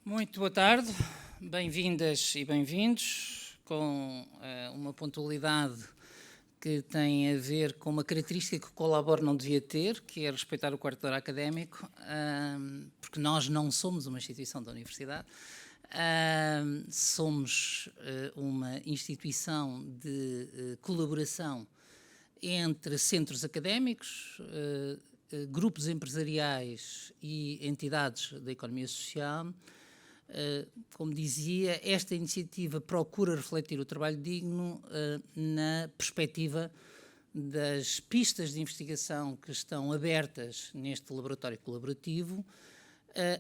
Muito boa tarde, bem-vindas e bem-vindos, com uma pontualidade que tem a ver com uma característica que o Colabor não devia ter, que é respeitar o quarto de hora académico, porque nós não somos uma instituição da universidade, somos uma instituição de colaboração entre centros académicos, grupos empresariais e entidades da economia social. Como dizia, esta iniciativa procura refletir o trabalho digno na perspectiva das pistas de investigação que estão abertas neste laboratório colaborativo,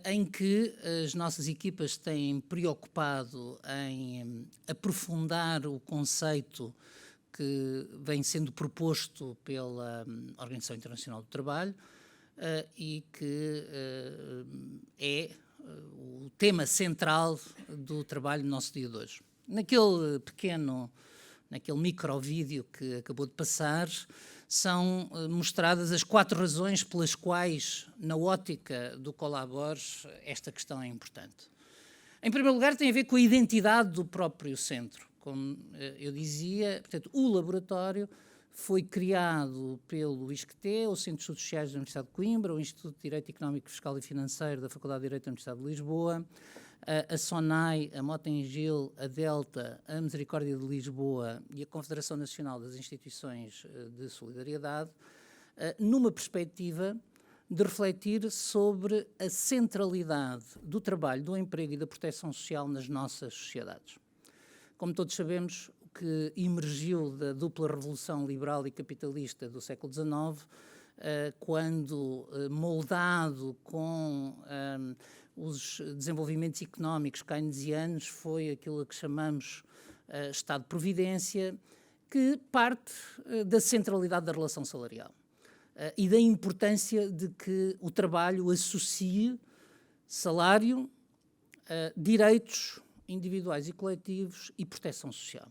em que as nossas equipas têm preocupado em aprofundar o conceito que vem sendo proposto pela Organização Internacional do Trabalho e que é o tema central do trabalho no nosso dia de hoje. Naquele microvídeo que acabou de passar, são mostradas as 4 razões pelas quais, na ótica do Colabor, esta questão é importante. Em primeiro lugar, tem a ver com a identidade do próprio centro. Como eu dizia, portanto, o laboratório foi criado pelo ISCTE, o Centro de Estudos Sociais da Universidade de Coimbra, o Instituto de Direito Económico, Fiscal e Financeiro da Faculdade de Direito da Universidade de Lisboa, a SONAI, a Motengil, a Delta, a Misericórdia de Lisboa e a Confederação Nacional das Instituições de Solidariedade, numa perspectiva de refletir sobre a centralidade do trabalho, do emprego e da proteção social nas nossas sociedades. Como todos sabemos, o que emergiu da dupla revolução liberal e capitalista do século XIX, quando moldado com os desenvolvimentos económicos keynesianos, foi aquilo a que chamamos Estado de Providência, que parte da centralidade da relação salarial e da importância de que o trabalho associe salário, direitos individuais e coletivos e proteção social.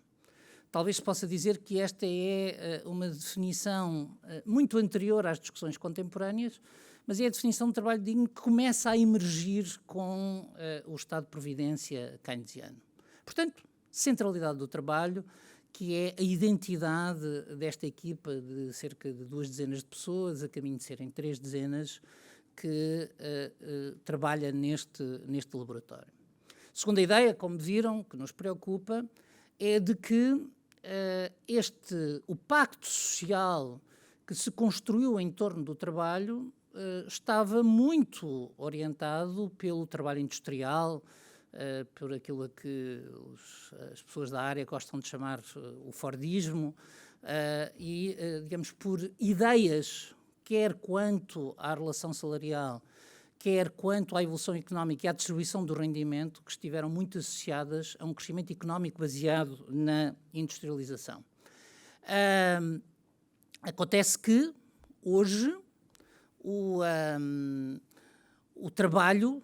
Talvez se possa dizer que esta é uma definição muito anterior às discussões contemporâneas, mas é a definição de trabalho digno que começa a emergir com o Estado de Providência keynesiano. Portanto, centralidade do trabalho, que é a identidade desta equipa de cerca de 2 dezenas de pessoas, a caminho de serem 3 dezenas, que trabalha neste laboratório. Segunda ideia, como viram, que nos preocupa, é de que o pacto social que se construiu em torno do trabalho estava muito orientado pelo trabalho industrial, por aquilo a que as pessoas da área gostam de chamar o Fordismo, e, digamos, por ideias, quer quanto à relação salarial, quer quanto à evolução económica e à distribuição do rendimento, que estiveram muito associadas a um crescimento económico baseado na industrialização. Acontece que, hoje, o trabalho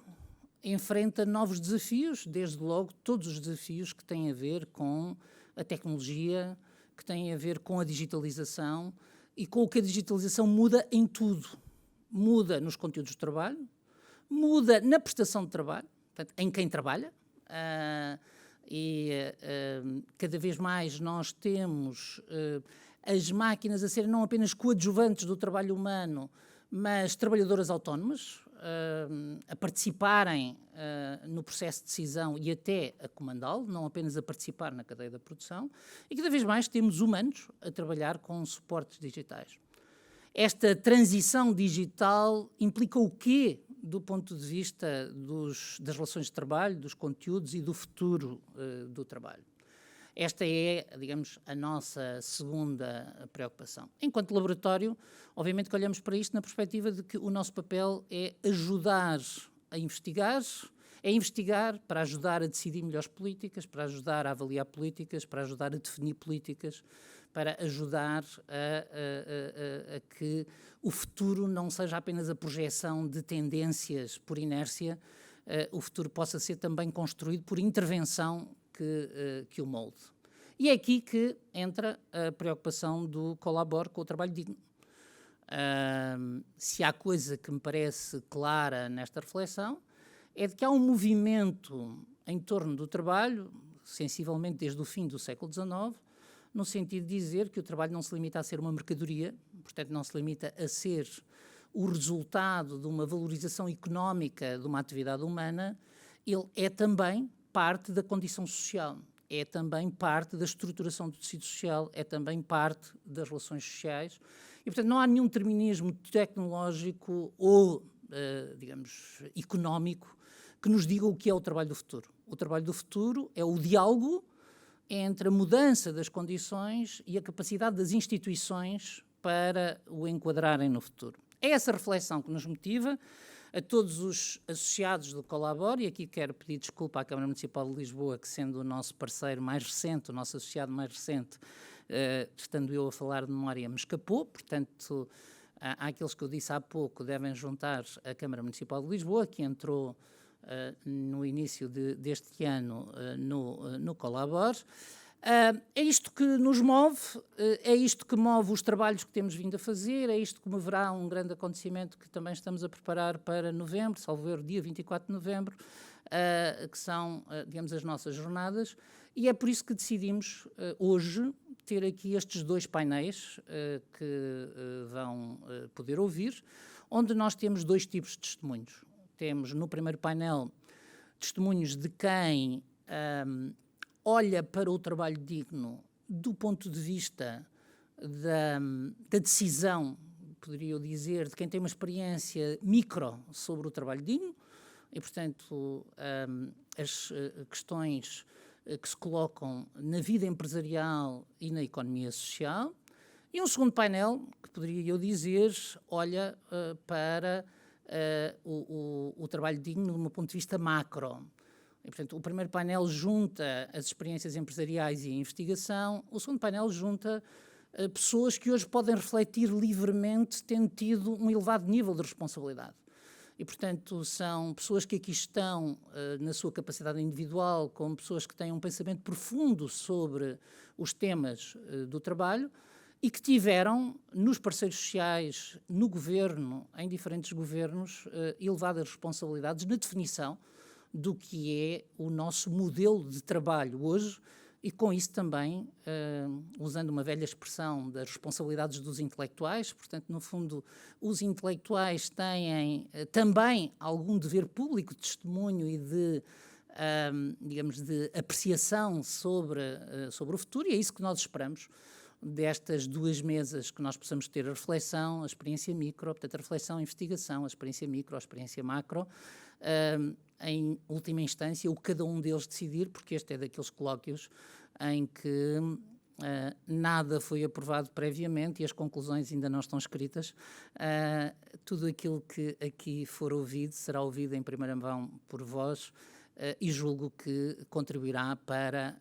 enfrenta novos desafios, desde logo todos os desafios que têm a ver com a tecnologia, que têm a ver com a digitalização e com o que a digitalização muda em tudo. Muda nos conteúdos de trabalho, muda na prestação de trabalho, portanto, em quem trabalha, cada vez mais nós temos as máquinas a serem não apenas coadjuvantes do trabalho humano, mas trabalhadoras autónomas, a participarem no processo de decisão e até a comandá-lo, não apenas a participar na cadeia da produção, e cada vez mais temos humanos a trabalhar com suportes digitais. Esta transição digital implica o quê do ponto de vista das relações de trabalho, dos conteúdos e do futuro do trabalho? Esta é, digamos, a nossa segunda preocupação. Enquanto laboratório, obviamente que olhamos para isto na perspectiva de que o nosso papel é ajudar a investigar, é investigar para ajudar a decidir melhores políticas, para ajudar a avaliar políticas, para ajudar a definir políticas, para ajudar a que o futuro não seja apenas a projeção de tendências por inércia, o futuro possa ser também construído por intervenção que o molde. E é aqui que entra a preocupação do Colabor com o trabalho digno. Se há coisa que me parece clara nesta reflexão, é de que há um movimento em torno do trabalho, sensivelmente desde o fim do século XIX, no sentido de dizer que o trabalho não se limita a ser uma mercadoria, portanto não se limita a ser o resultado de uma valorização económica de uma atividade humana, ele é também parte da condição social, é também parte da estruturação do tecido social, é também parte das relações sociais. E, portanto, não há nenhum determinismo tecnológico ou, digamos, económico que nos diga o que é o trabalho do futuro. O trabalho do futuro é o diálogo entre a mudança das condições e a capacidade das instituições para o enquadrarem no futuro. É essa reflexão que nos motiva a todos os associados do Colabor, e aqui quero pedir desculpa à Câmara Municipal de Lisboa, que sendo o nosso parceiro mais recente, o nosso associado mais recente, estando eu a falar de memória, me escapou, portanto, há aqueles que eu disse há pouco devem juntar a Câmara Municipal de Lisboa, que entrou no início deste ano no Colabor. É isto que nos move, é isto que move os trabalhos que temos vindo a fazer, é isto que moverá um grande acontecimento que também estamos a preparar para novembro, salvo erro, dia 24 de novembro, que são, digamos, as nossas jornadas, e é por isso que decidimos hoje ter aqui estes dois painéis que vão poder ouvir, onde nós temos dois tipos de testemunhos. Temos no primeiro painel testemunhos de quem olha para o trabalho digno do ponto de vista da decisão, poderia eu dizer, de quem tem uma experiência micro sobre o trabalho digno e, portanto, as questões que se colocam na vida empresarial e na economia social. E um segundo painel, que poderia eu dizer, olha para o trabalho digno de um ponto de vista macro. E, portanto, o primeiro painel junta as experiências empresariais e a investigação, o segundo painel junta pessoas que hoje podem refletir livremente, tendo tido um elevado nível de responsabilidade. E, portanto, são pessoas que aqui estão na sua capacidade individual, como pessoas que têm um pensamento profundo sobre os temas do trabalho e que tiveram, nos parceiros sociais, no governo, em diferentes governos, elevadas responsabilidades na definição do que é o nosso modelo de trabalho hoje e com isso também, usando uma velha expressão das responsabilidades dos intelectuais, portanto, no fundo, os intelectuais têm também algum dever público de testemunho e de, digamos, de apreciação sobre o futuro, e é isso que nós esperamos destas duas mesas, que nós possamos ter a reflexão, a experiência micro, portanto, a reflexão, a investigação, a experiência micro, a experiência macro, em última instância, o que cada um deles decidir, porque este é daqueles colóquios em que nada foi aprovado previamente e as conclusões ainda não estão escritas. Tudo aquilo que aqui for ouvido será ouvido em primeira mão por vós e julgo que contribuirá para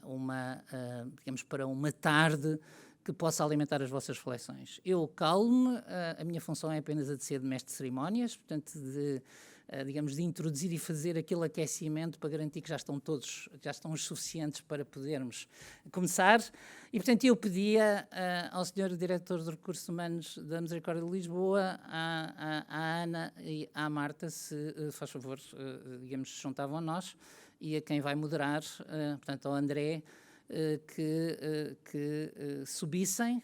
digamos, para uma tarde que possa alimentar as vossas reflexões. Eu calmo-me, a minha função é apenas a de ser de mestre de cerimónias, portanto, digamos, de introduzir e fazer aquele aquecimento para garantir que já estão os suficientes para podermos começar. E, portanto, eu pedia ao Sr. Diretor de Recursos Humanos da Misericórdia de Lisboa, à Ana e à Marta, se faz favor, digamos, se juntavam a nós, e a quem vai moderar, portanto, ao André, que subissem.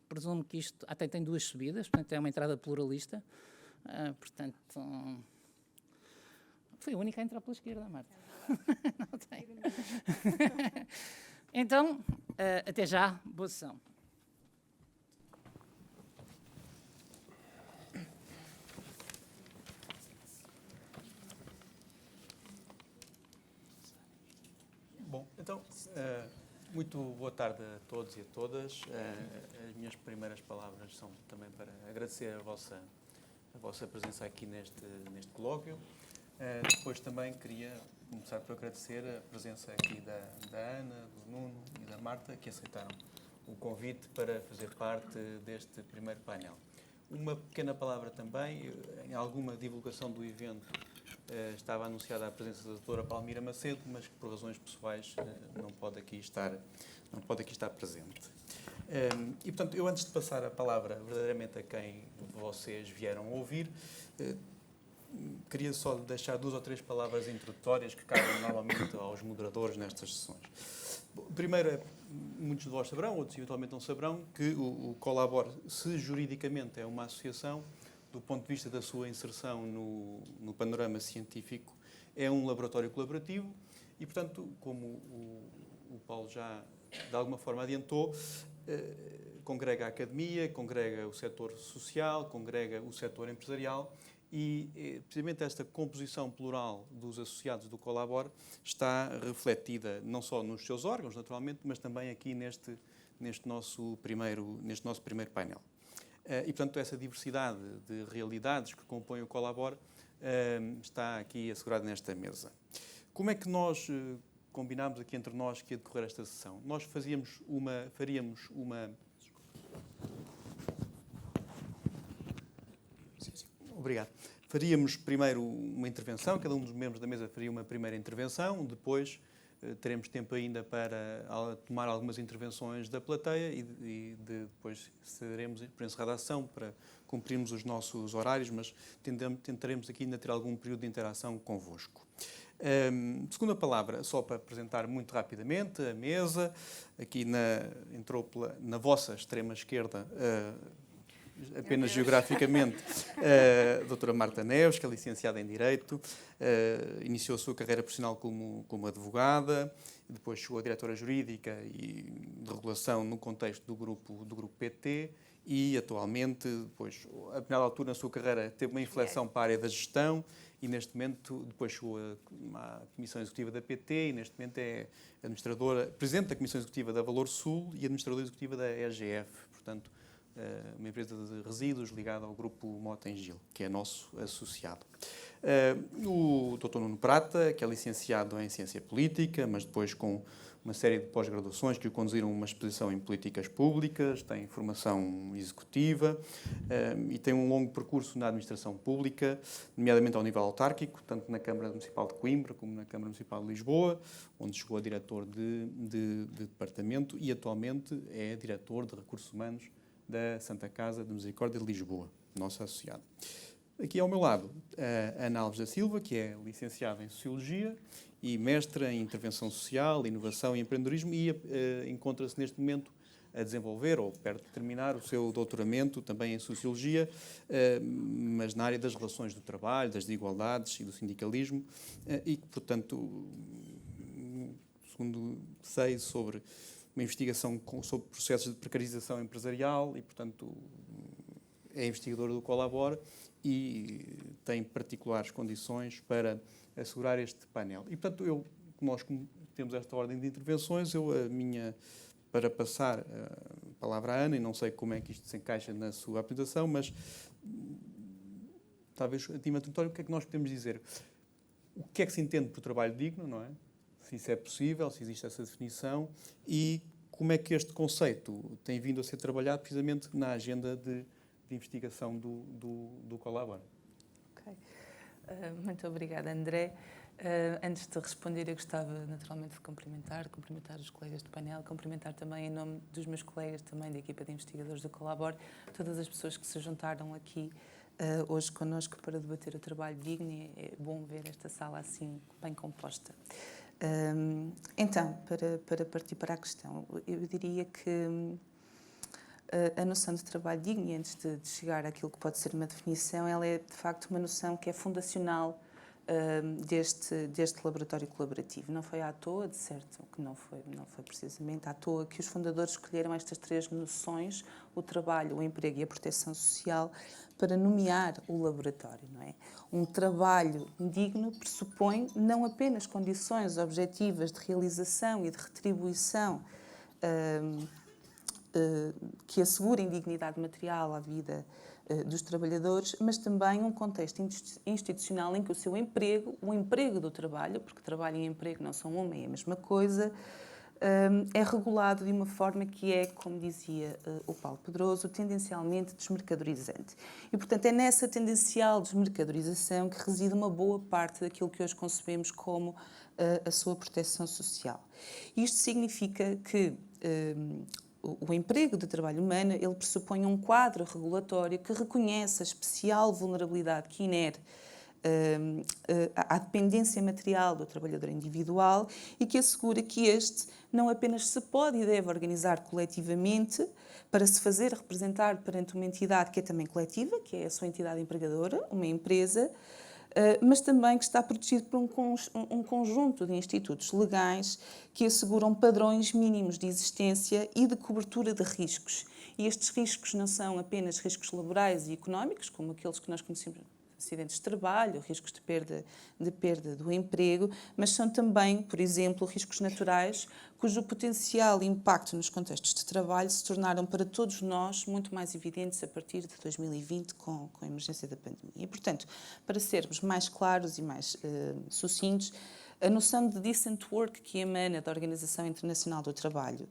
Presumo que isto até tem duas subidas, portanto, é uma entrada pluralista. Portanto, foi a única a entrar pela esquerda, Marta. Não tem. Então, até já, boa sessão. Bom, então, muito boa tarde a todos e a todas. As minhas primeiras palavras são também para agradecer a vossa presença aqui neste colóquio. Depois também queria começar por agradecer a presença aqui da Ana, do Nuno e da Marta, que aceitaram o convite para fazer parte deste primeiro painel. Uma pequena palavra também, em alguma divulgação do evento estava anunciada a presença da doutora Palmira Macedo, mas que por razões pessoais não pode aqui estar presente. E, portanto, eu antes de passar a palavra verdadeiramente a quem vocês vieram ouvir, queria só deixar 2 ou 3 palavras introdutórias que cabem normalmente aos moderadores nestas sessões. Primeiro, muitos de vós saberão, outros eventualmente não saberão, que o Colabor, se juridicamente é uma associação, do ponto de vista da sua inserção no panorama científico, é um laboratório colaborativo e, portanto, como o Paulo já de alguma forma adiantou, congrega a academia, congrega o setor social, congrega o setor empresarial e precisamente esta composição plural dos associados do Colabor está refletida não só nos seus órgãos, naturalmente, mas também aqui neste nosso primeiro painel. E, portanto, essa diversidade de realidades que compõem o Colabor está aqui assegurada nesta mesa. Como é que nós combinámos aqui entre nós que ia decorrer esta sessão? Nós faríamos uma... Obrigado. Faríamos primeiro uma intervenção, cada um dos membros da mesa faria uma primeira intervenção, depois teremos tempo ainda para tomar algumas intervenções da plateia e depois seremos por encerrada a sessão para cumprirmos os nossos horários, mas tentaremos aqui ainda ter algum período de interação convosco. Segunda palavra, só para apresentar muito rapidamente a mesa, aqui entrou na vossa extrema esquerda, apenas geograficamente, a doutora Marta Neves, que é licenciada em Direito, iniciou a sua carreira profissional como advogada, depois chegou a diretora jurídica e de regulação no contexto do grupo PT e atualmente, depois, a determinada altura na sua carreira, teve uma inflexão para a área da gestão e neste momento, depois chegou à Comissão Executiva da PT e neste momento é presidente da Comissão Executiva da Valor Sul e administradora executiva da EGF, portanto, uma empresa de resíduos ligada ao grupo Mota-Engil, que é nosso associado. O Dr. Nuno Prata, que é licenciado em Ciência Política, mas depois com uma série de pós-graduações que o conduziram a uma exposição em políticas públicas, tem formação executiva e tem um longo percurso na administração pública, nomeadamente ao nível autárquico, tanto na Câmara Municipal de Coimbra como na Câmara Municipal de Lisboa, onde chegou a diretor de departamento e atualmente é diretor de Recursos Humanos da Santa Casa de Misericórdia de Lisboa, nossa associada. Aqui ao meu lado, a Ana Alves da Silva, que é licenciada em Sociologia e mestra em Intervenção Social, Inovação e Empreendedorismo e encontra-se neste momento a desenvolver, ou perto de terminar, o seu doutoramento também em Sociologia, mas na área das relações do trabalho, das desigualdades e do sindicalismo e que, portanto, segundo sei, sobre uma investigação sobre processos de precarização empresarial e, portanto, é investigadora do Colabor e tem particulares condições para assegurar este painel. E, portanto, nós temos esta ordem de intervenções, para passar a palavra à Ana, e não sei como é que isto se encaixa na sua apresentação, mas talvez a título introdutório, o que é que nós podemos dizer? O que é que se entende por trabalho digno, não é? Se isso é possível, se existe essa definição e como é que este conceito tem vindo a ser trabalhado precisamente na agenda de investigação do Colabor. Ok. Muito obrigada, André. Antes de responder, eu gostava naturalmente de cumprimentar os colegas do painel, cumprimentar também em nome dos meus colegas também da equipa de investigadores do Colabor, todas as pessoas que se juntaram aqui hoje connosco para debater o trabalho digno e é bom ver esta sala assim bem composta. Então, para partir para a questão, eu diria que a noção de trabalho digno, e antes de chegar àquilo que pode ser uma definição, ela é de facto uma noção que é fundacional deste laboratório colaborativo. Não foi à toa, de certo, que não foi precisamente à toa que os fundadores escolheram estas 3 noções, o trabalho, o emprego e a proteção social, para nomear o laboratório, não é? Um trabalho digno pressupõe não apenas condições objetivas de realização e de retribuição que assegurem dignidade material à vida dos trabalhadores, mas também um contexto institucional em que o seu emprego, o emprego do trabalho, porque trabalho e emprego não são uma e a mesma coisa, é regulado de uma forma que é, como dizia o Paulo Pedroso, tendencialmente desmercadorizante. E, portanto, é nessa tendencial desmercadorização que reside uma boa parte daquilo que hoje concebemos como a sua proteção social. Isto significa que o emprego de trabalho humano, ele pressupõe um quadro regulatório que reconhece a especial vulnerabilidade que inere à dependência material do trabalhador individual e que assegura que este não apenas se pode e deve organizar coletivamente para se fazer representar perante uma entidade que é também coletiva, que é a sua entidade empregadora, uma empresa, mas também que está protegido por um conjunto de institutos legais que asseguram padrões mínimos de existência e de cobertura de riscos. E estes riscos não são apenas riscos laborais e económicos, como aqueles que nós conhecemos, acidentes de trabalho, riscos de perda do emprego, mas são também, por exemplo, riscos naturais, cujo potencial impacto nos contextos de trabalho se tornaram para todos nós muito mais evidentes a partir de 2020 com a emergência da pandemia. E, portanto, para sermos mais claros e mais sucintos, a noção de decent work que emana da Organização Internacional do Trabalho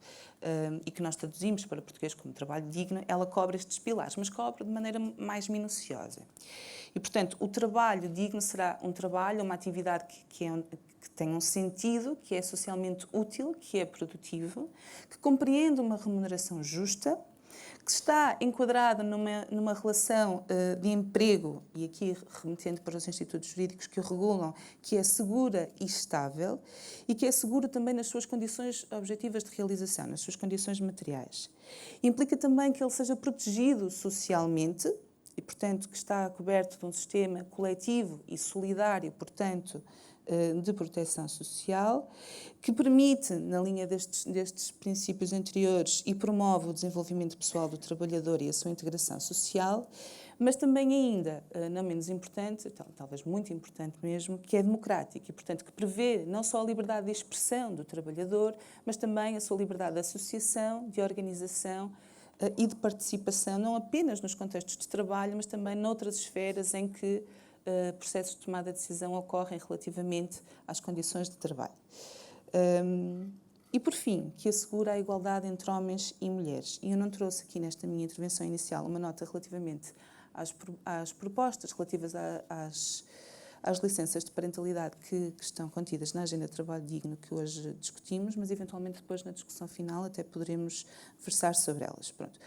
e que nós traduzimos para português como trabalho digno, ela cobre estes pilares, mas cobre de maneira mais minuciosa. E, portanto, o trabalho digno será um trabalho, uma atividade que tem um sentido, que é socialmente útil, que é produtivo, que compreende uma remuneração justa, que está enquadrada numa relação de emprego, e aqui remetendo para os institutos jurídicos que o regulam, que é segura e estável, e que é segura também nas suas condições objetivas de realização, nas suas condições materiais. Implica também que ele seja protegido socialmente, e, portanto, que está coberto de um sistema coletivo e solidário, portanto, de proteção social, que permite, na linha destes princípios anteriores, e promove o desenvolvimento pessoal do trabalhador e a sua integração social, mas também ainda, não menos importante, talvez muito importante mesmo, que é democrático e, portanto, que prevê não só a liberdade de expressão do trabalhador, mas também a sua liberdade de associação, de organização e de participação, não apenas nos contextos de trabalho, mas também noutras esferas em que processos de tomada de decisão ocorrem relativamente às condições de trabalho. E, por fim, que assegura a igualdade entre homens e mulheres. E eu não trouxe aqui nesta minha intervenção inicial uma nota relativamente às propostas relativas às licenças de parentalidade que estão contidas na Agenda de Trabalho Digno que hoje discutimos, mas eventualmente depois na discussão final até poderemos versar sobre elas. Pronto.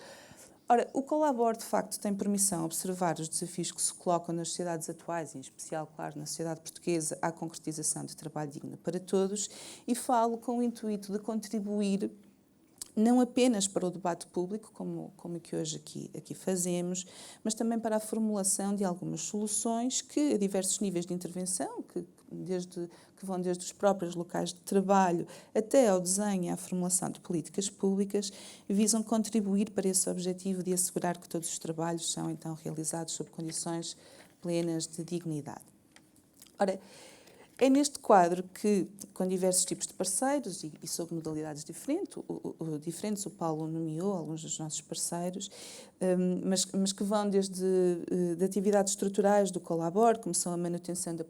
Ora, o Colabor, de facto, tem permissão a observar os desafios que se colocam nas sociedades atuais, em especial, claro, na sociedade portuguesa, à concretização de trabalho digno para todos, e falo com o intuito de contribuir não apenas para o debate público, como que hoje aqui fazemos, mas também para a formulação de algumas soluções que, a diversos níveis de intervenção, que vão desde os próprios locais de trabalho até ao desenho e à formulação de políticas públicas, visam contribuir para esse objetivo de assegurar que todos os trabalhos são, então, realizados sob condições plenas de dignidade. Ora, é neste quadro que, com diversos tipos de parceiros e sob modalidades diferentes, o Paulo nomeou alguns dos nossos parceiros, mas que vão desde de atividades estruturais do Colabor, como são a manutenção da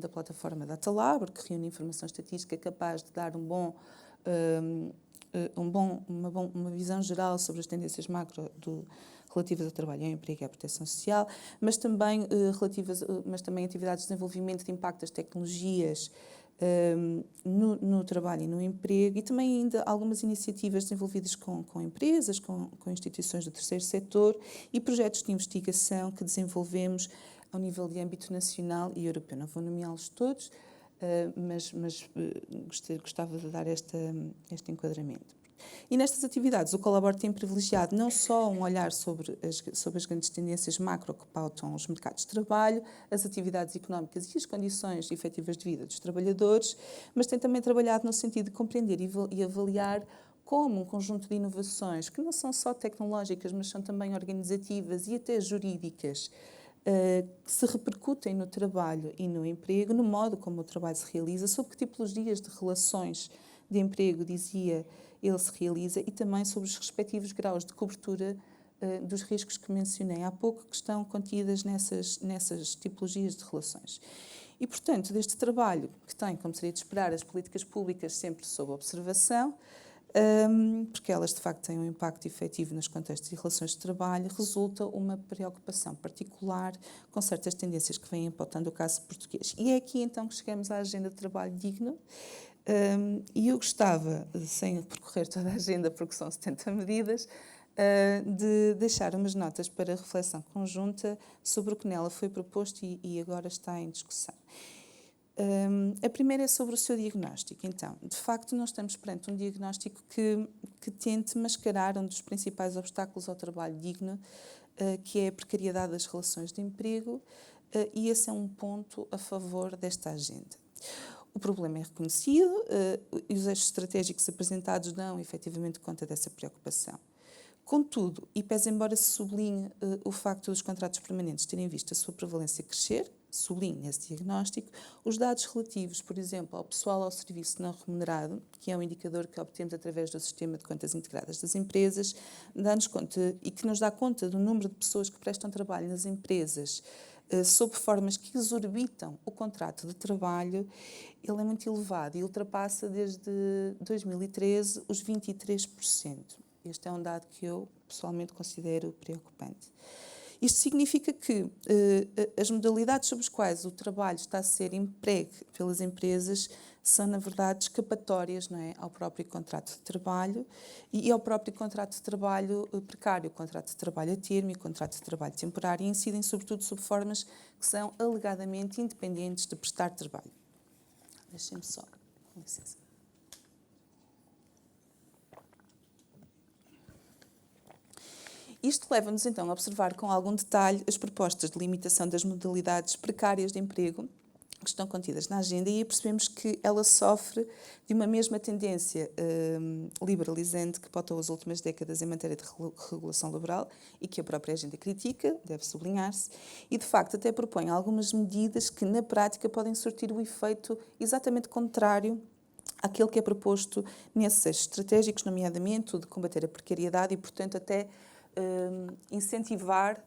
plataforma Datalabor, que reúne informação estatística capaz de dar uma visão geral sobre as tendências macro relativas ao trabalho, ao emprego e à proteção social, mas também atividades de desenvolvimento de impacto das tecnologias no trabalho e no emprego, e também ainda algumas iniciativas desenvolvidas com empresas, com instituições do terceiro setor e projetos de investigação que desenvolvemos ao nível de âmbito nacional e europeu. Não vou nomeá-los todos, mas gostava de dar este enquadramento. E nestas atividades o Colabor tem privilegiado não só um olhar sobre as grandes tendências macro que pautam os mercados de trabalho, as atividades económicas e as condições efetivas de vida dos trabalhadores, mas tem também trabalhado no sentido de compreender e avaliar como um conjunto de inovações, que não são só tecnológicas, mas são também organizativas e até jurídicas, que se repercutem no trabalho e no emprego, no modo como o trabalho se realiza, sobre que tipologias de relações de emprego, dizia, ele se realiza, e também sobre os respectivos graus de cobertura dos riscos que mencionei há pouco, que estão contidas nessas tipologias de relações. E, portanto, deste trabalho, que tem, como seria de esperar, as políticas públicas sempre sob observação, porque elas, de facto, têm um impacto efetivo nos contextos e relações de trabalho, resulta uma preocupação particular com certas tendências que vêm apontando o caso português. E é aqui, então, que chegamos à Agenda de Trabalho Digno, e eu gostava, sem percorrer toda a agenda, porque são 70 medidas, de deixar umas notas para reflexão conjunta sobre o que nela foi proposto e agora está em discussão. A primeira é sobre o seu diagnóstico. Então, de facto, nós estamos perante um diagnóstico que tente mascarar um dos principais obstáculos ao trabalho digno, que é a precariedade das relações de emprego, e esse é um ponto a favor desta agenda. O problema é reconhecido e os eixos estratégicos apresentados dão efetivamente conta dessa preocupação. Contudo, e pese embora se sublinhe o facto dos contratos permanentes terem visto a sua prevalência crescer, sublinhe esse diagnóstico, os dados relativos, por exemplo, ao pessoal ao serviço não remunerado, que é um indicador que obtemos através do sistema de contas integradas das empresas, dá-nos conta e que nos dá conta do número de pessoas que prestam trabalho nas empresas sob formas que exorbitam o contrato de trabalho, ele é muito elevado e ultrapassa desde 2013 os 23%. Este é um dado que eu pessoalmente considero preocupante. Isto significa que as modalidades sobre as quais o trabalho está a ser empregue pelas empresas são, na verdade, escapatórias, não é, ao próprio contrato de trabalho e ao próprio contrato de trabalho precário, o contrato de trabalho a termo e o contrato de trabalho temporário, e incidem sobretudo sob formas que são alegadamente independentes de prestar trabalho. Deixem-me só, com licença. Isto leva-nos então a observar com algum detalhe as propostas de limitação das modalidades precárias de emprego que estão contidas na agenda, e aí percebemos que ela sofre de uma mesma tendência liberalizante que pautou as últimas décadas em matéria de regulação laboral e que a própria agenda critica, deve sublinhar-se, e de facto até propõe algumas medidas que na prática podem surtir o efeito exatamente contrário àquele que é proposto nesses eixos estratégicos, nomeadamente o de combater a precariedade e, portanto, até incentivar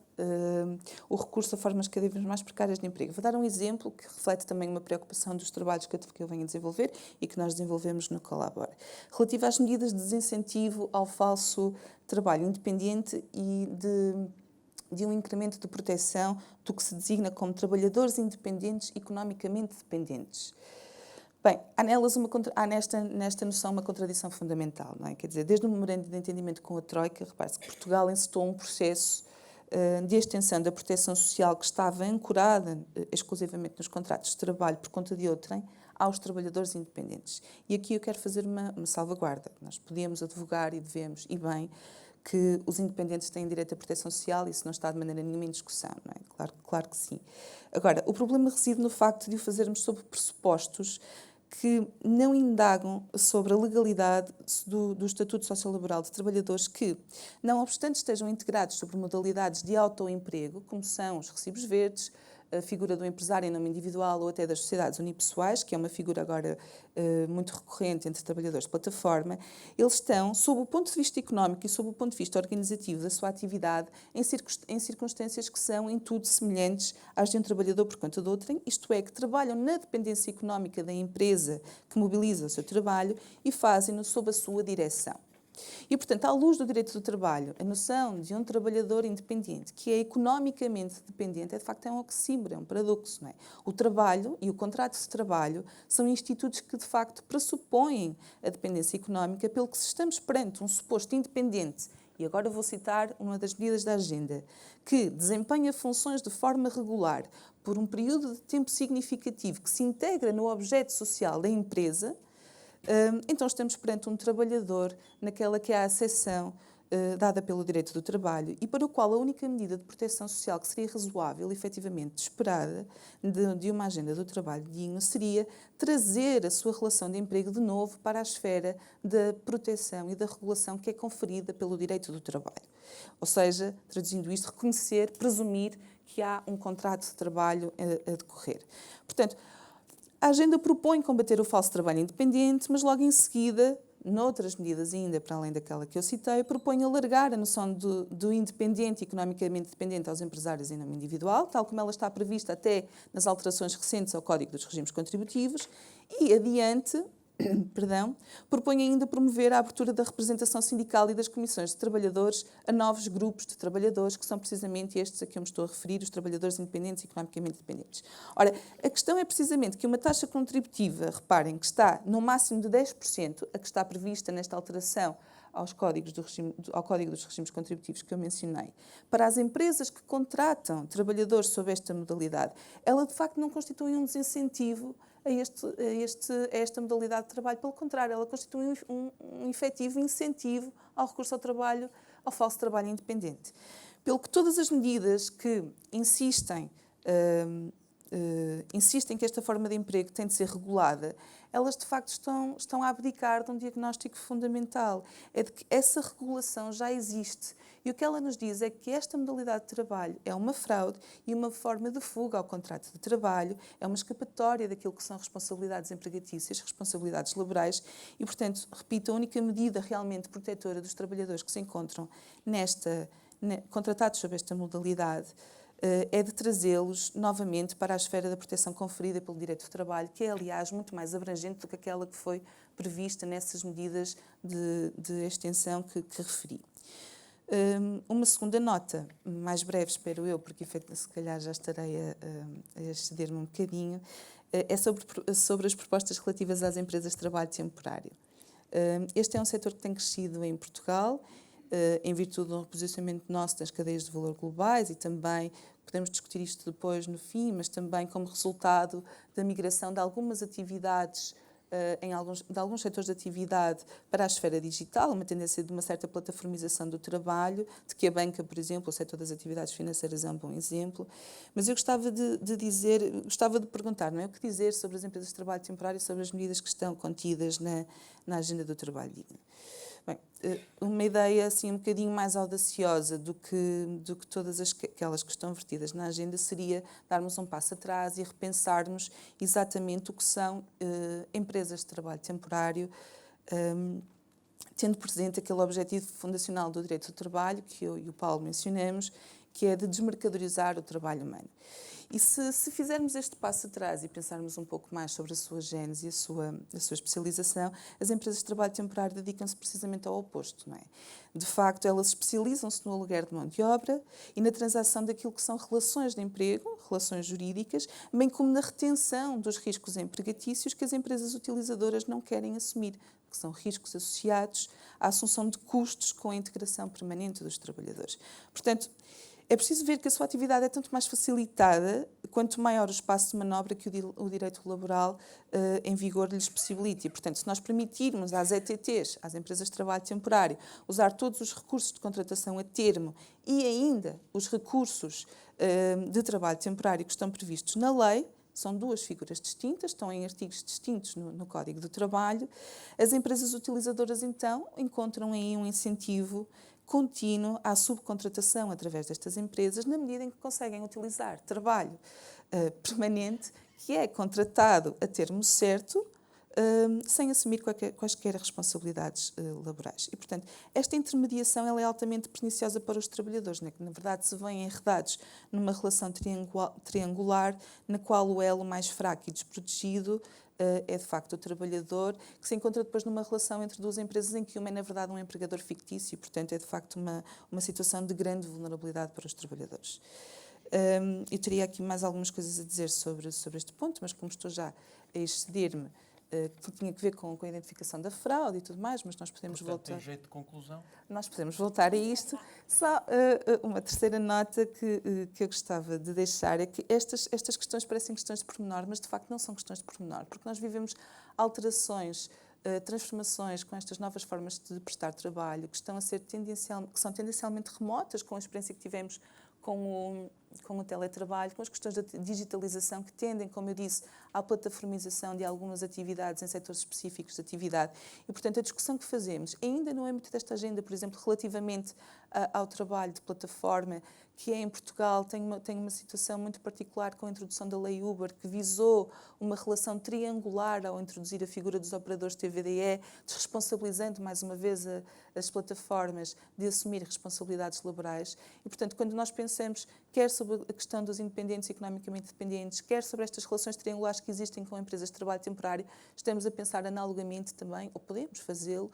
o recurso a formas cada vez mais precárias de emprego. Vou dar um exemplo que reflete também uma preocupação dos trabalhos que eu venho a desenvolver e que nós desenvolvemos no Colabora, relativa às medidas de desincentivo ao falso trabalho independente e de um incremento de proteção do que se designa como trabalhadores independentes economicamente dependentes. Bem, há nesta noção uma contradição fundamental, não é? Quer dizer, desde o memorando de entendimento com a Troika, repare-se que Portugal encetou um processo de extensão da proteção social que estava ancorada exclusivamente nos contratos de trabalho por conta de outrem aos trabalhadores independentes. E aqui eu quero fazer uma salvaguarda. Nós podemos advogar e devemos, e bem, que os independentes têm direito à proteção social, e isso não está de maneira nenhuma em discussão, não é? Claro que sim. Agora, o problema reside no facto de o fazermos sob pressupostos que não indagam sobre a legalidade do Estatuto Sociolaboral de Trabalhadores que, não obstante estejam integrados sobre modalidades de autoemprego, como são os recibos verdes, a figura do empresário em nome individual ou até das sociedades unipessoais, que é uma figura agora muito recorrente entre trabalhadores de plataforma, eles estão, sob o ponto de vista económico e sob o ponto de vista organizativo da sua atividade, em circunstâncias que são em tudo semelhantes às de um trabalhador por conta de outrem, isto é, que trabalham na dependência económica da empresa que mobiliza o seu trabalho e fazem-no sob a sua direção. E, portanto, à luz do direito do trabalho, a noção de um trabalhador independente que é economicamente dependente é, de facto, um oxímoron, é um paradoxo, não é? O trabalho e o contrato de trabalho são institutos que, de facto, pressupõem a dependência económica, pelo que se estamos perante um suposto independente, e agora vou citar uma das medidas da agenda, que desempenha funções de forma regular por um período de tempo significativo que se integra no objeto social da empresa. Então estamos perante um trabalhador naquela que é a acessão dada pelo direito do trabalho e para o qual a única medida de proteção social que seria razoável, efetivamente esperada, de uma agenda do trabalho digno, seria trazer a sua relação de emprego de novo para a esfera da proteção e da regulação que é conferida pelo direito do trabalho. Ou seja, traduzindo isto, reconhecer, presumir que há um contrato de trabalho a decorrer. Portanto, a agenda propõe combater o falso trabalho independente, mas logo em seguida, noutras medidas ainda, para além daquela que eu citei, propõe alargar a noção do independente, economicamente dependente, aos empresários em nome individual, tal como ela está prevista até nas alterações recentes ao Código dos Regimes Contributivos, e adiante, propõe ainda promover a abertura da representação sindical e das comissões de trabalhadores a novos grupos de trabalhadores, que são precisamente estes a que eu me estou a referir, os trabalhadores independentes e economicamente dependentes. Ora, a questão é precisamente que uma taxa contributiva, reparem, que está no máximo de 10%, a que está prevista nesta alteração ao Código dos Regimes Contributivos que eu mencionei, para as empresas que contratam trabalhadores sob esta modalidade, ela de facto não constitui um desincentivo a esta modalidade de trabalho. Pelo contrário, ela constitui um efetivo incentivo ao recurso ao trabalho, ao falso trabalho independente. Pelo que todas as medidas que insistem que esta forma de emprego tem de ser regulada, elas de facto estão a abdicar de um diagnóstico fundamental. É de que essa regulação já existe. E o que ela nos diz é que esta modalidade de trabalho é uma fraude e uma forma de fuga ao contrato de trabalho, é uma escapatória daquilo que são responsabilidades empregatícias, responsabilidades laborais e, portanto, repito, a única medida realmente protetora dos trabalhadores que se encontram contratados sob esta modalidade é de trazê-los novamente para a esfera da proteção conferida pelo direito do trabalho, que é, aliás, muito mais abrangente do que aquela que foi prevista nessas medidas de extensão que referi. Uma segunda nota, mais breve, espero eu, porque se calhar já estarei a exceder-me um bocadinho, é sobre as propostas relativas às empresas de trabalho temporário. Este é um setor que tem crescido em Portugal, em virtude do reposicionamento nosso das cadeias de valor globais e também, podemos discutir isto depois no fim, mas também como resultado da migração de algumas atividades, de alguns setores de atividade para a esfera digital, uma tendência de uma certa plataformização do trabalho, de que a banca, por exemplo, o setor das atividades financeiras é um bom exemplo. Mas eu gostava de perguntar, não é? O que dizer sobre as empresas de trabalho temporário e sobre as medidas que estão contidas na agenda do trabalho digno? Bem, uma ideia assim um bocadinho mais audaciosa do que todas aquelas que estão vertidas na agenda seria darmos um passo atrás e repensarmos exatamente o que são empresas de trabalho temporário, tendo presente aquele objetivo fundacional do direito do trabalho, que eu e o Paulo mencionamos, que é de desmercadorizar o trabalho humano. E se fizermos este passo atrás e pensarmos um pouco mais sobre a sua gênese e a sua especialização, as empresas de trabalho temporário dedicam-se precisamente ao oposto, não é? De facto, elas especializam-se no aluguer de mão de obra e na transação daquilo que são relações de emprego, relações jurídicas, bem como na retenção dos riscos empregatícios que as empresas utilizadoras não querem assumir, que são riscos associados à assunção de custos com a integração permanente dos trabalhadores. Portanto, é preciso ver que a sua atividade é tanto mais facilitada quanto maior o espaço de manobra que o direito laboral em vigor lhes possibilita. E, portanto, se nós permitirmos às ETTs, às empresas de trabalho temporário, usar todos os recursos de contratação a termo e ainda os recursos de trabalho temporário que estão previstos na lei, são duas figuras distintas, estão em artigos distintos no Código do Trabalho, as empresas utilizadoras, então, encontram aí um incentivo contínuo à subcontratação através destas empresas, na medida em que conseguem utilizar trabalho permanente, que é contratado a termo certo, sem assumir quaisquer responsabilidades laborais. E, portanto, esta intermediação ela é altamente perniciosa para os trabalhadores, né? Que, na verdade, se veem enredados numa relação triangular, na qual o elo mais fraco e desprotegido é, de facto, o trabalhador, que se encontra depois numa relação entre duas empresas em que uma é, na verdade, um empregador fictício e, portanto, é, de facto, uma situação de grande vulnerabilidade para os trabalhadores. Eu teria aqui mais algumas coisas a dizer sobre este ponto, mas como estou já a exceder-me, que tinha que ver com a identificação da fraude e tudo mais, mas nós podemos voltar... Tem jeito de conclusão? Nós podemos voltar a isto. Só uma terceira nota que eu gostava de deixar é que estas questões parecem questões de pormenor, mas de facto não são questões de pormenor, porque nós vivemos alterações, transformações com estas novas formas de prestar trabalho que são tendencialmente remotas com a experiência que tivemos com o teletrabalho, com as questões da digitalização que tendem, como eu disse, à plataformização de algumas atividades em setores específicos de atividade. E, portanto, a discussão que fazemos, ainda no âmbito desta agenda, por exemplo, relativamente ao trabalho de plataforma, que em Portugal tem uma situação muito particular com a introdução da lei Uber, que visou uma relação triangular ao introduzir a figura dos operadores TVDE, desresponsabilizando, mais uma vez, as plataformas de assumir responsabilidades laborais. E, portanto, quando nós pensamos quer sobre a questão dos independentes e economicamente dependentes, quer sobre estas relações triangulares que existem com empresas de trabalho temporário, estamos a pensar analogamente também, ou podemos fazê-lo,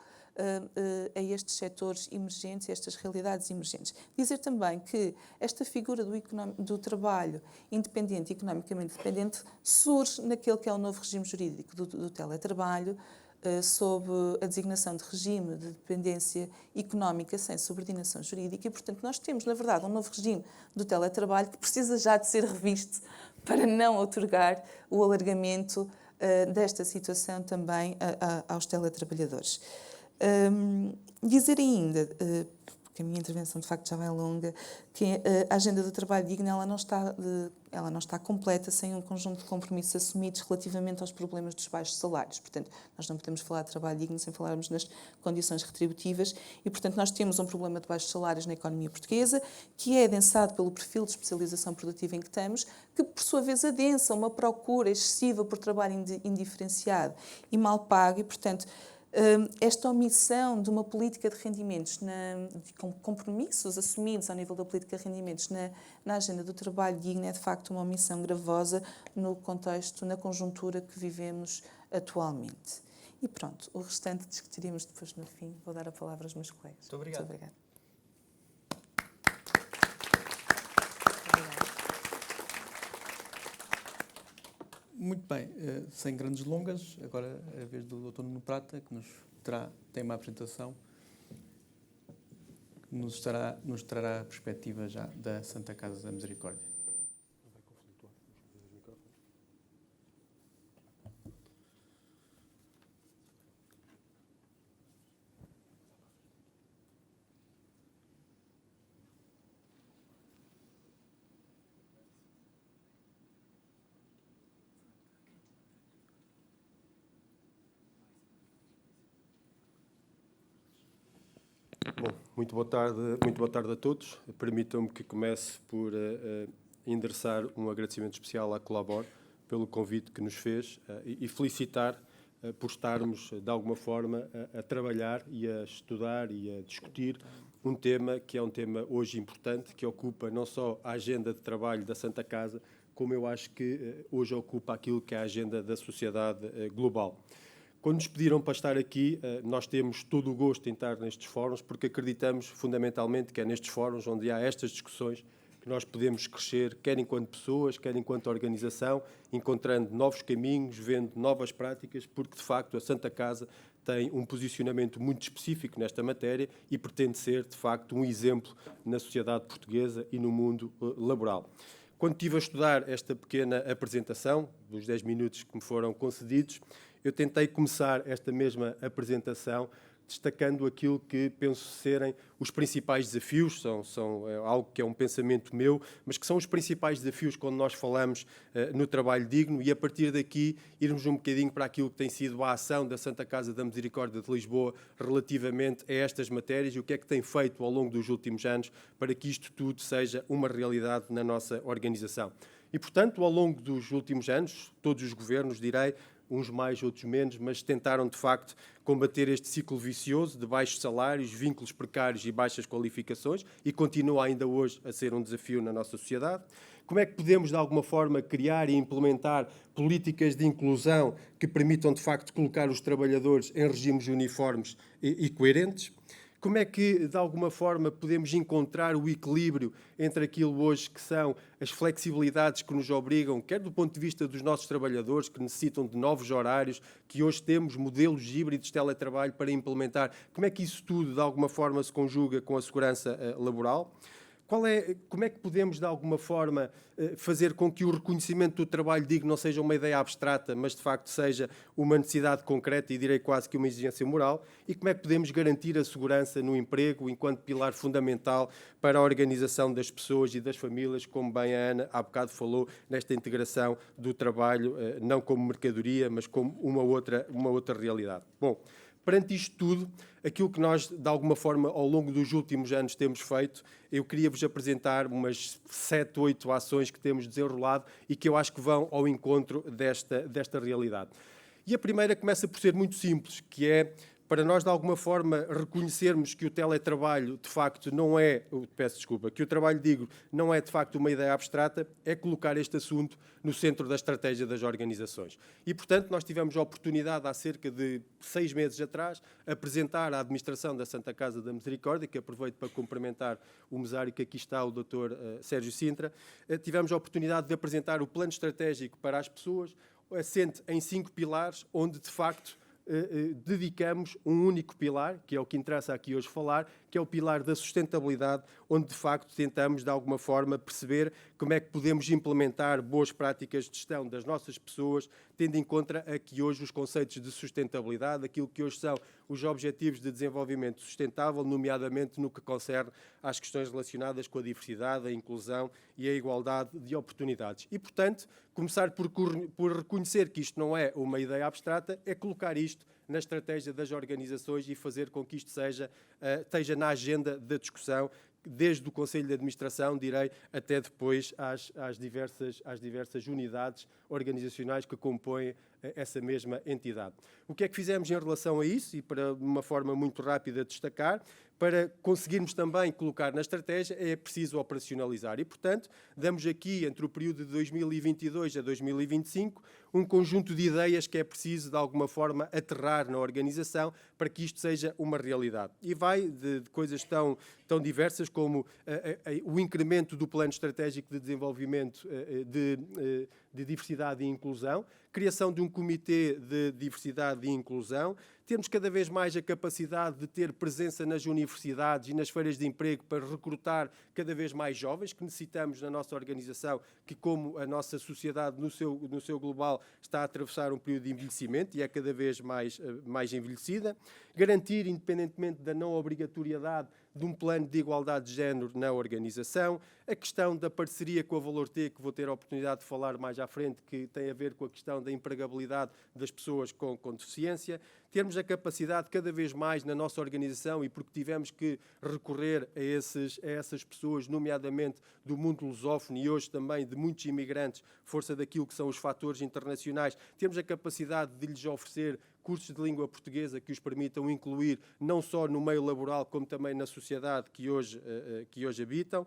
a estes setores emergentes, a estas realidades emergentes. Dizer também que esta figura do trabalho independente e economicamente dependente surge naquele que é o novo regime jurídico do teletrabalho, sob a designação de regime de dependência económica sem subordinação jurídica e, portanto, nós temos, na verdade, um novo regime do teletrabalho que precisa já de ser revisto para não outorgar o alargamento desta situação também aos teletrabalhadores. Dizer ainda, porque a minha intervenção de facto já vai longa, que a agenda do trabalho digno ela não está completa sem um conjunto de compromissos assumidos relativamente aos problemas dos baixos salários. Portanto, nós não podemos falar de trabalho digno sem falarmos nas condições retributivas e, portanto, nós temos um problema de baixos salários na economia portuguesa que é adensado pelo perfil de especialização produtiva em que estamos, que, por sua vez, adensa uma procura excessiva por trabalho indiferenciado e mal pago e, portanto, esta omissão de uma política de rendimentos, com compromissos assumidos ao nível da política de rendimentos na agenda do trabalho digno é de facto uma omissão gravosa no contexto, na conjuntura que vivemos atualmente. E pronto, o restante discutiremos depois no fim. Vou dar a palavra aos meus colegas. Muito obrigado. Muito obrigada. Muito bem, sem grandes longas, agora é a vez do Dr. Nuno Prata, que tem uma apresentação que nos trará a perspectiva já da Santa Casa da Misericórdia. Bom, muito boa tarde a todos. Permitam-me que comece por endereçar um agradecimento especial à Colabor pelo convite que nos fez e felicitar por estarmos, de alguma forma, a trabalhar e a estudar e a discutir um tema que é um tema hoje importante, que ocupa não só a agenda de trabalho da Santa Casa, como eu acho que hoje ocupa aquilo que é a agenda da sociedade global. Quando nos pediram para estar aqui, nós temos todo o gosto em estar nestes fóruns, porque acreditamos fundamentalmente que é nestes fóruns onde há estas discussões que nós podemos crescer, quer enquanto pessoas, quer enquanto organização, encontrando novos caminhos, vendo novas práticas, porque de facto a Santa Casa tem um posicionamento muito específico nesta matéria e pretende ser de facto um exemplo na sociedade portuguesa e no mundo laboral. Quando estive a estudar esta pequena apresentação, dos 10 minutos que me foram concedidos, eu tentei começar esta mesma apresentação destacando aquilo que penso serem os principais desafios, são algo que é um pensamento meu, mas que são os principais desafios quando nós falamos no trabalho digno e, a partir daqui, irmos um bocadinho para aquilo que tem sido a ação da Santa Casa da Misericórdia de Lisboa relativamente a estas matérias e o que é que tem feito ao longo dos últimos anos para que isto tudo seja uma realidade na nossa organização. E, portanto, ao longo dos últimos anos, todos os governos, direi, uns mais, outros menos, mas tentaram, de facto, combater este ciclo vicioso de baixos salários, vínculos precários e baixas qualificações e continua ainda hoje a ser um desafio na nossa sociedade. Como é que podemos, de alguma forma, criar e implementar políticas de inclusão que permitam, de facto, colocar os trabalhadores em regimes uniformes e coerentes? Como é que, de alguma forma, podemos encontrar o equilíbrio entre aquilo hoje que são as flexibilidades que nos obrigam, quer do ponto de vista dos nossos trabalhadores, que necessitam de novos horários, que hoje temos modelos híbridos de teletrabalho para implementar, como é que isso tudo, de alguma forma, se conjuga com a segurança laboral? Como é que podemos, de alguma forma, fazer com que o reconhecimento do trabalho digno não seja uma ideia abstrata, mas, de facto, seja uma necessidade concreta e, direi, quase que uma exigência moral? E como é que podemos garantir a segurança no emprego enquanto pilar fundamental para a organização das pessoas e das famílias, como bem a Ana há bocado falou, nesta integração do trabalho, não como mercadoria, mas como uma outra realidade? Bom, perante isto tudo, aquilo que nós, de alguma forma, ao longo dos últimos anos temos feito, eu queria-vos apresentar umas 7, 8 ações que temos desenrolado e que eu acho que vão ao encontro desta realidade. E a primeira começa por ser muito simples, que é para nós, de alguma forma, reconhecermos que o teletrabalho, de facto, não é... Peço desculpa, que o trabalho digno não é, de facto, uma ideia abstrata, é colocar este assunto no centro da estratégia das organizações. E, portanto, nós tivemos a oportunidade, há cerca de 6 meses atrás, apresentar à administração da Santa Casa da Misericórdia, que aproveito para cumprimentar o mesário que aqui está, o Dr. Sérgio Sintra, tivemos a oportunidade de apresentar o plano estratégico para as pessoas, assente em 5 pilares, onde, de facto, dedicamos um único pilar, que é o que interessa aqui hoje falar, que é o pilar da sustentabilidade, onde de facto tentamos de alguma forma perceber como é que podemos implementar boas práticas de gestão das nossas pessoas, tendo em conta aqui hoje os conceitos de sustentabilidade, aquilo que hoje são os Objetivos de Desenvolvimento Sustentável, nomeadamente no que concerne às questões relacionadas com a diversidade, a inclusão e a igualdade de oportunidades. E, portanto, começar por reconhecer que isto não é uma ideia abstrata, é colocar isto na estratégia das organizações e fazer com que isto esteja na agenda da discussão, desde o Conselho de Administração, direi, até depois às diversas unidades organizacionais que compõem essa mesma entidade. O que é que fizemos em relação a isso? E para, de uma forma muito rápida, destacar, para conseguirmos também colocar na estratégia, é preciso operacionalizar. E, portanto, damos aqui, entre o período de 2022 a 2025, um conjunto de ideias que é preciso, de alguma forma, aterrar na organização para que isto seja uma realidade. E vai de coisas tão diversas como o incremento do Plano Estratégico de Desenvolvimento de Diversidade e Inclusão, criação de um Comitê de Diversidade e Inclusão, temos cada vez mais a capacidade de ter presença nas universidades e nas feiras de emprego para recrutar cada vez mais jovens, que necessitamos na nossa organização, que como a nossa sociedade no seu global está a atravessar um período de envelhecimento e é cada vez mais envelhecida. Garantir, independentemente da não obrigatoriedade de um plano de igualdade de género na organização, a questão da parceria com a Valor T, que vou ter a oportunidade de falar mais à frente, que tem a ver com a questão da empregabilidade das pessoas com deficiência, termos a capacidade cada vez mais na nossa organização, e porque tivemos que recorrer a essas pessoas, nomeadamente do mundo lusófono e hoje também de muitos imigrantes, força daquilo que são os fatores internacionais, temos a capacidade de lhes oferecer cursos de língua portuguesa que os permitam incluir não só no meio laboral, como também na sociedade que hoje habitam.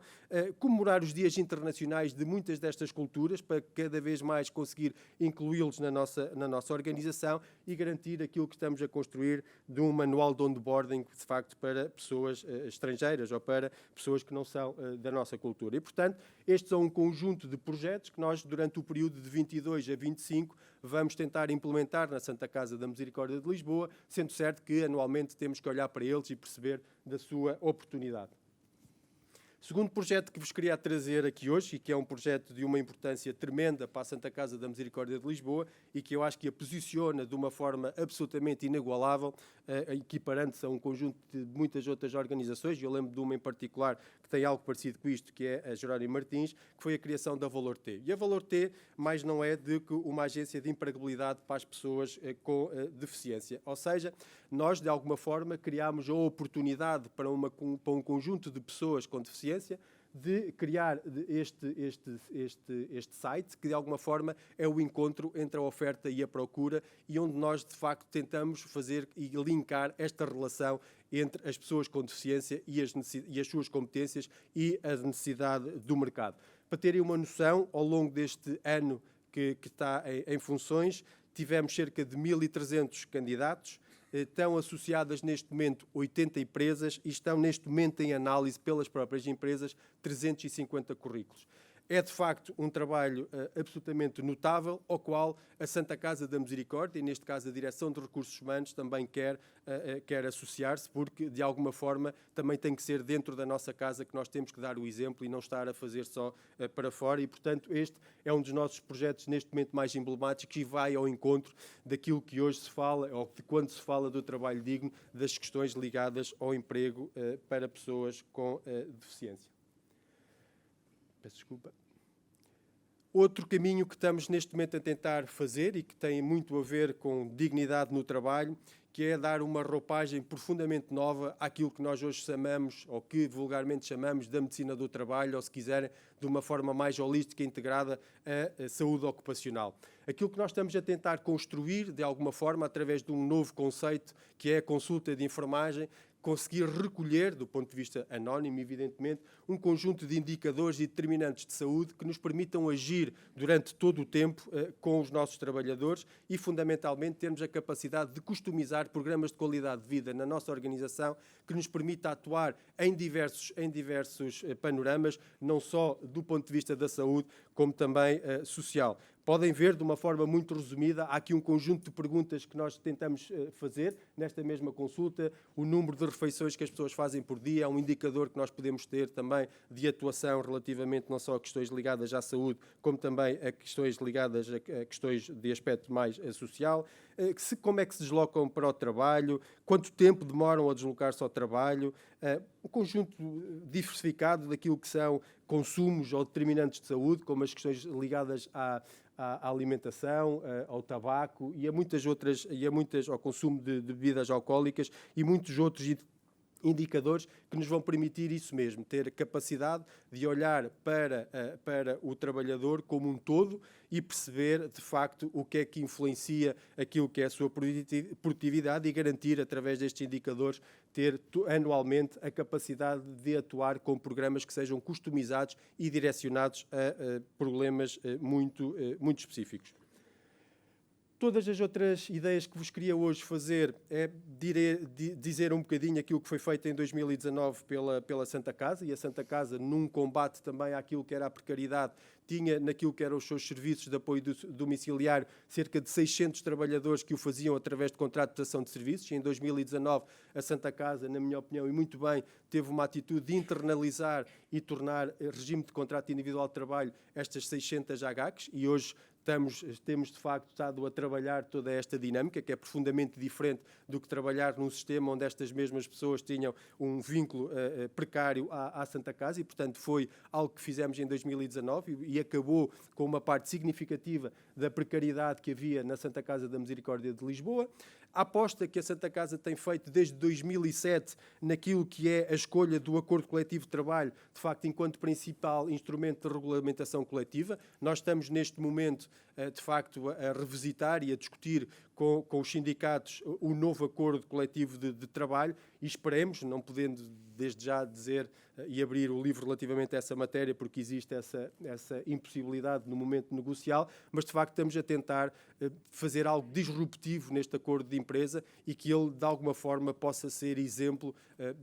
Comemorar os dias internacionais de muitas destas culturas, para cada vez mais conseguir incluí-los na nossa organização e garantir aquilo que estamos a construir de um manual de onboarding, de facto, para pessoas estrangeiras ou para pessoas que não são da nossa cultura. E, portanto, estes são um conjunto de projetos que nós, durante o período de 22 a 25, vamos tentar implementar na Santa Casa da Misericórdia de Lisboa, sendo certo que anualmente temos que olhar para eles e perceber da sua oportunidade. Segundo projeto que vos queria trazer aqui hoje, e que é um projeto de uma importância tremenda para a Santa Casa da Misericórdia de Lisboa e que eu acho que a posiciona de uma forma absolutamente inigualável, equiparando-se a um conjunto de muitas outras organizações. Eu lembro de uma em particular que tem algo parecido com isto, que é a Jerónimo Martins, que foi a criação da Valor T. E a Valor T mais não é do que uma agência de empregabilidade para as pessoas com deficiência. Ou seja, nós, de alguma forma, criámos a oportunidade para um conjunto de pessoas com deficiência de criar este site, que de alguma forma é o encontro entre a oferta e a procura, e onde nós de facto tentamos fazer e linkar esta relação entre as pessoas com deficiência e as suas competências e a necessidade do mercado. Para terem uma noção, ao longo deste ano que está em funções, tivemos cerca de 1.300 candidatos. Estão associadas neste momento 80 empresas e estão neste momento em análise pelas próprias empresas 350 currículos. É de facto um trabalho absolutamente notável, ao qual a Santa Casa da Misericórdia, e neste caso a Direção de Recursos Humanos, também quer associar-se, porque de alguma forma também tem que ser dentro da nossa casa que nós temos que dar o exemplo e não estar a fazer só para fora, e portanto este é um dos nossos projetos neste momento mais emblemáticos e vai ao encontro daquilo que hoje se fala, ou de quando se fala do trabalho digno, das questões ligadas ao emprego para pessoas com deficiência. Peço desculpa. Outro caminho que estamos neste momento a tentar fazer e que tem muito a ver com dignidade no trabalho, que é dar uma roupagem profundamente nova àquilo que nós hoje chamamos, ou que vulgarmente chamamos, da medicina do trabalho, ou se quiserem, de uma forma mais holística e integrada, a saúde ocupacional. Aquilo que nós estamos a tentar construir, de alguma forma, através de um novo conceito, que é a consulta de enfermagem, conseguir recolher, do ponto de vista anónimo, evidentemente, um conjunto de indicadores e determinantes de saúde que nos permitam agir durante todo o tempo com os nossos trabalhadores e, fundamentalmente, termos a capacidade de customizar programas de qualidade de vida na nossa organização que nos permita atuar em diversos panoramas, não só do ponto de vista da saúde, como também social. Podem ver, de uma forma muito resumida, há aqui um conjunto de perguntas que nós tentamos fazer nesta mesma consulta. O número de refeições que as pessoas fazem por dia é um indicador que nós podemos ter também de atuação relativamente não só a questões ligadas à saúde, como também a questões ligadas a questões de aspecto mais social. Como é que se deslocam para o trabalho, quanto tempo demoram a deslocar-se ao trabalho, um conjunto diversificado daquilo que são consumos ou determinantes de saúde, como as questões ligadas à alimentação, ao tabaco e a muitas outras, ao consumo de bebidas alcoólicas e muitos outros indicadores que nos vão permitir isso mesmo, ter capacidade de olhar para o trabalhador como um todo e perceber, de facto, o que é que influencia aquilo que é a sua produtividade e garantir, através destes indicadores, ter anualmente a capacidade de atuar com programas que sejam customizados e direcionados a problemas muito específicos. Todas as outras ideias que vos queria hoje fazer é dizer um bocadinho aquilo que foi feito em 2019 pela Santa Casa, e a Santa Casa, num combate também àquilo que era a precariedade, tinha naquilo que eram os seus serviços de apoio domiciliário cerca de 600 trabalhadores que o faziam através de contrato de prestação de serviços. E em 2019 a Santa Casa, na minha opinião, e muito bem, teve uma atitude de internalizar e tornar regime de contrato individual de trabalho estas 600 AGACs, e hoje temos de facto estado a trabalhar toda esta dinâmica, que é profundamente diferente do que trabalhar num sistema onde estas mesmas pessoas tinham um vínculo precário à Santa Casa, e portanto foi algo que fizemos em 2019 e acabou com uma parte significativa da precariedade que havia na Santa Casa da Misericórdia de Lisboa. A aposta que a Santa Casa tem feito desde 2007 naquilo que é a escolha do acordo coletivo de trabalho, de facto, enquanto principal instrumento de regulamentação coletiva. Nós estamos neste momento, de facto, a revisitar e a discutir com os sindicatos o novo acordo coletivo de trabalho, e esperemos, não podendo desde já dizer e abrir o livro relativamente a essa matéria, porque existe essa impossibilidade no momento negocial, mas de facto estamos a tentar fazer algo disruptivo neste acordo de empresa e que ele de alguma forma possa ser exemplo,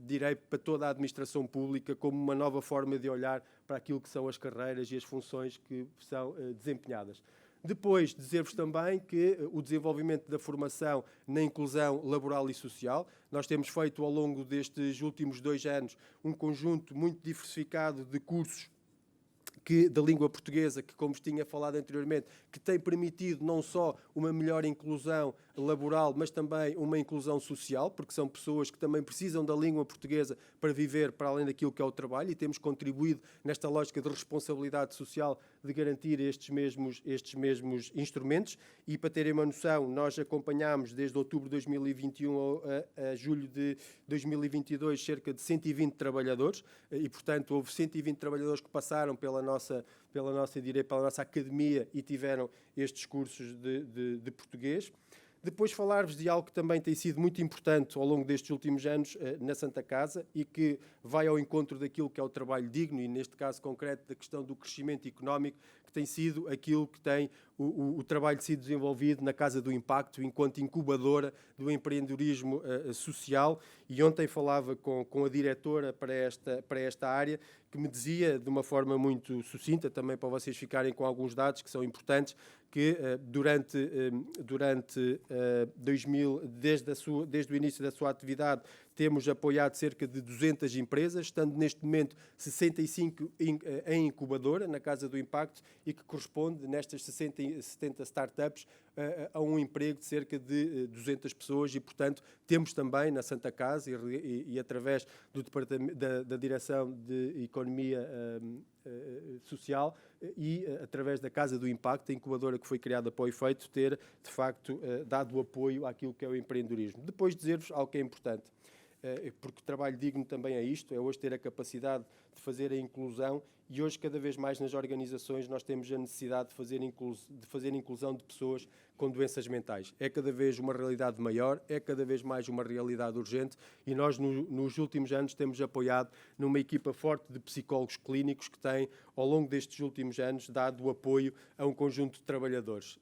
direi, para toda a administração pública, como uma nova forma de olhar para aquilo que são as carreiras e as funções que são desempenhadas. Depois, dizer-vos também que o desenvolvimento da formação na inclusão laboral e social, nós temos feito ao longo destes últimos 2 anos um conjunto muito diversificado de cursos da língua portuguesa, que, como vos tinha falado anteriormente, que tem permitido não só uma melhor inclusão laboral, mas também uma inclusão social, porque são pessoas que também precisam da língua portuguesa para viver para além daquilo que é o trabalho, e temos contribuído nesta lógica de responsabilidade social de garantir estes mesmos instrumentos. E para terem uma noção, nós acompanhámos desde outubro de 2021 a julho de 2022 cerca de 120 trabalhadores, e portanto houve 120 trabalhadores que passaram pela nossa academia e tiveram estes cursos de português. Depois falar-vos de algo que também tem sido muito importante ao longo destes últimos anos na Santa Casa e que vai ao encontro daquilo que é o trabalho digno e, neste caso concreto, da questão do crescimento económico, que tem sido aquilo que tem o trabalho sido desenvolvido na Casa do Impacto enquanto incubadora do empreendedorismo social. E ontem falava com a diretora para esta área, que me dizia, de uma forma muito sucinta, também para vocês ficarem com alguns dados que são importantes, que desde o início da sua atividade, temos apoiado cerca de 200 empresas, estando neste momento 65 em incubadora, na Casa do Impacto, e que corresponde, nestas 70 startups, a um emprego de cerca de 200 pessoas, e, portanto, temos também na Santa Casa e através do Departamento da Direção de Economia Social e através da Casa do Impacto, a incubadora que foi criada para o efeito, ter, de facto, dado apoio àquilo que é o empreendedorismo. Depois dizer-vos algo que é importante, porque trabalho digno também é isto, é hoje ter a capacidade de fazer a inclusão, e hoje cada vez mais nas organizações nós temos a necessidade de fazer inclusão de pessoas com doenças mentais. É cada vez uma realidade maior, é cada vez mais uma realidade urgente, e nós nos últimos anos temos apoiado numa equipa forte de psicólogos clínicos que tem, ao longo destes últimos anos, dado apoio a um conjunto de trabalhadores.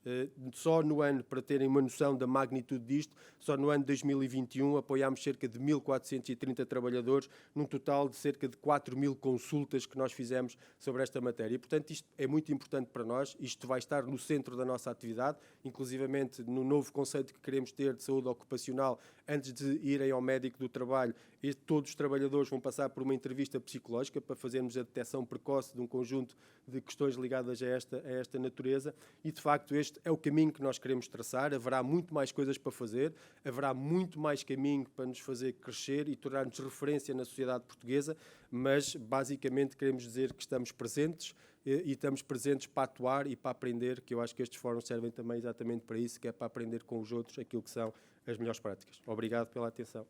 Só no ano, para terem uma noção da magnitude disto, só no ano de 2021 apoiámos cerca de 1.430 trabalhadores, num total de cerca de 4.000 consultas que nós fizemos conversamos sobre esta matéria. E, portanto, isto é muito importante para nós, isto vai estar no centro da nossa atividade, inclusivamente no novo conceito que queremos ter de saúde ocupacional, antes de irem ao médico do trabalho, todos os trabalhadores vão passar por uma entrevista psicológica para fazermos a detecção precoce de um conjunto de questões ligadas a esta natureza e, de facto, este é o caminho que nós queremos traçar. Haverá muito mais coisas para fazer, haverá muito mais caminho para nos fazer crescer e tornar-nos referência na sociedade portuguesa, mas, basicamente, queremos dizer que estamos presentes e estamos presentes para atuar e para aprender, que eu acho que estes fóruns servem também exatamente para isso, que é para aprender com os outros aquilo que são as melhores práticas. Obrigado pela atenção.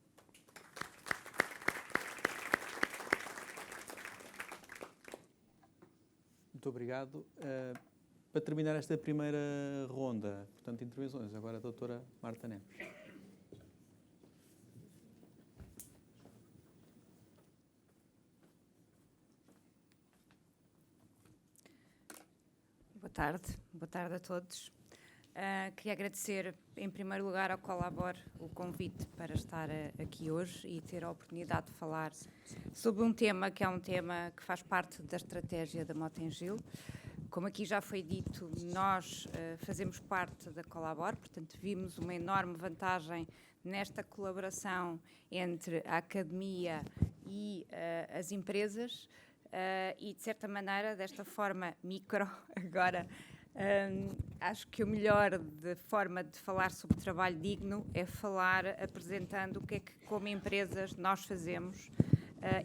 Muito obrigado. Para terminar esta primeira ronda, portanto, de intervenções, agora a doutora Marta Neves. Boa tarde a todos. Queria agradecer, em primeiro lugar, ao Colabor o convite para estar aqui hoje e ter a oportunidade de falar sobre um tema que é um tema que faz parte da estratégia da Mota-Engil. Como aqui já foi dito, nós fazemos parte da Colabor, portanto, vimos uma enorme vantagem nesta colaboração entre a academia e as empresas e, de certa maneira, desta forma micro, agora, acho que o melhor de forma de falar sobre trabalho digno é falar apresentando o que é que, como empresas, nós fazemos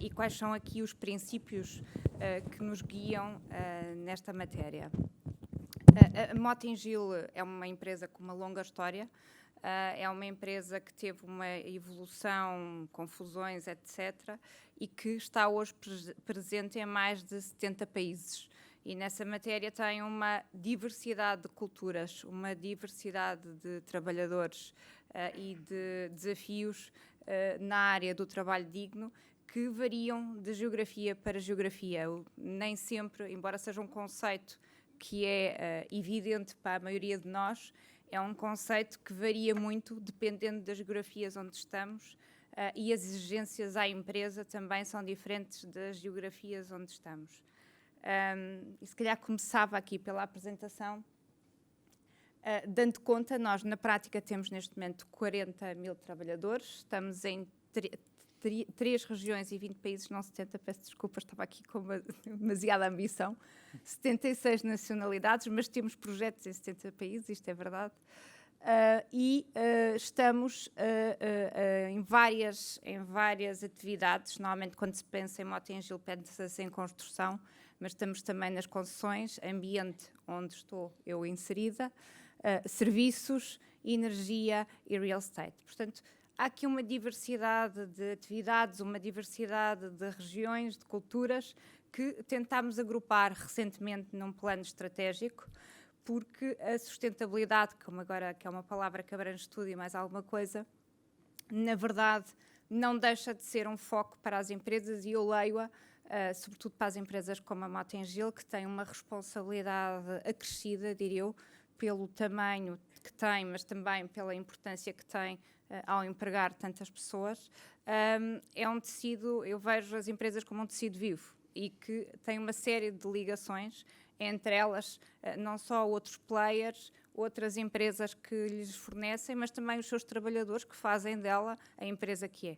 e quais são aqui os princípios que nos guiam nesta matéria. A Mota-Engil é uma empresa com uma longa história, é uma empresa que teve uma evolução com fusões, etc., e que está hoje presente em mais de 70 países. E nessa matéria tem uma diversidade de culturas, uma diversidade de trabalhadores e de desafios na área do trabalho digno que variam de geografia para geografia. Nem sempre, embora seja um conceito que é evidente para a maioria de nós, é um conceito que varia muito dependendo das geografias onde estamos e as exigências à empresa também são diferentes das geografias onde estamos. E se calhar começava aqui pela apresentação, dando conta, nós na prática temos neste momento 40 mil trabalhadores, estamos em 3 regiões e 20 países, não 70, peço desculpa, estava aqui com demasiada ambição, 76 nacionalidades, mas temos projetos em 70 países, isto é verdade, estamos em várias atividades. Normalmente quando se pensa em Mota-Engil pensa-se em construção, mas estamos também nas concessões, ambiente onde estou eu inserida, serviços, energia e real estate. Portanto, há aqui uma diversidade de atividades, uma diversidade de regiões, de culturas, que tentámos agrupar recentemente num plano estratégico, porque a sustentabilidade, como agora que é uma palavra que abrange tudo e mais alguma coisa, na verdade não deixa de ser um foco para as empresas e eu leio-a, sobretudo para as empresas como a Mota-Engil, que têm uma responsabilidade acrescida, diria eu, pelo tamanho que tem, mas também pela importância que tem ao empregar tantas pessoas. É um tecido, eu vejo as empresas como um tecido vivo e que tem uma série de ligações, entre elas não só outros players, outras empresas que lhes fornecem, mas também os seus trabalhadores que fazem dela a empresa que é.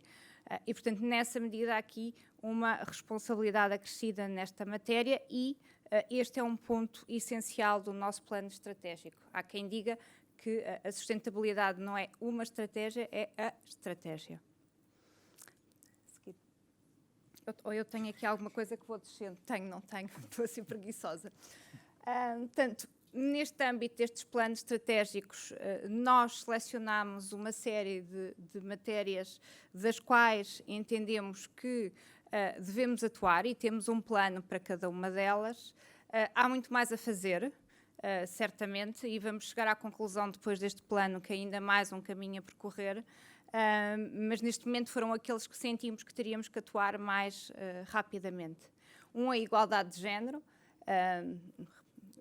E, portanto, nessa medida há aqui uma responsabilidade acrescida nesta matéria e este é um ponto essencial do nosso plano estratégico. Há quem diga que a sustentabilidade não é uma estratégia, é a estratégia. Ou eu tenho aqui alguma coisa que vou descendo? Tenho, não tenho, estou assim preguiçosa. Portanto, neste âmbito destes planos estratégicos, nós selecionamos uma série de matérias das quais entendemos que devemos atuar e temos um plano para cada uma delas. Há muito mais a fazer, certamente, e vamos chegar à conclusão depois deste plano que ainda mais um caminho a percorrer, mas neste momento foram aqueles que sentimos que teríamos que atuar mais rapidamente. A igualdade de género,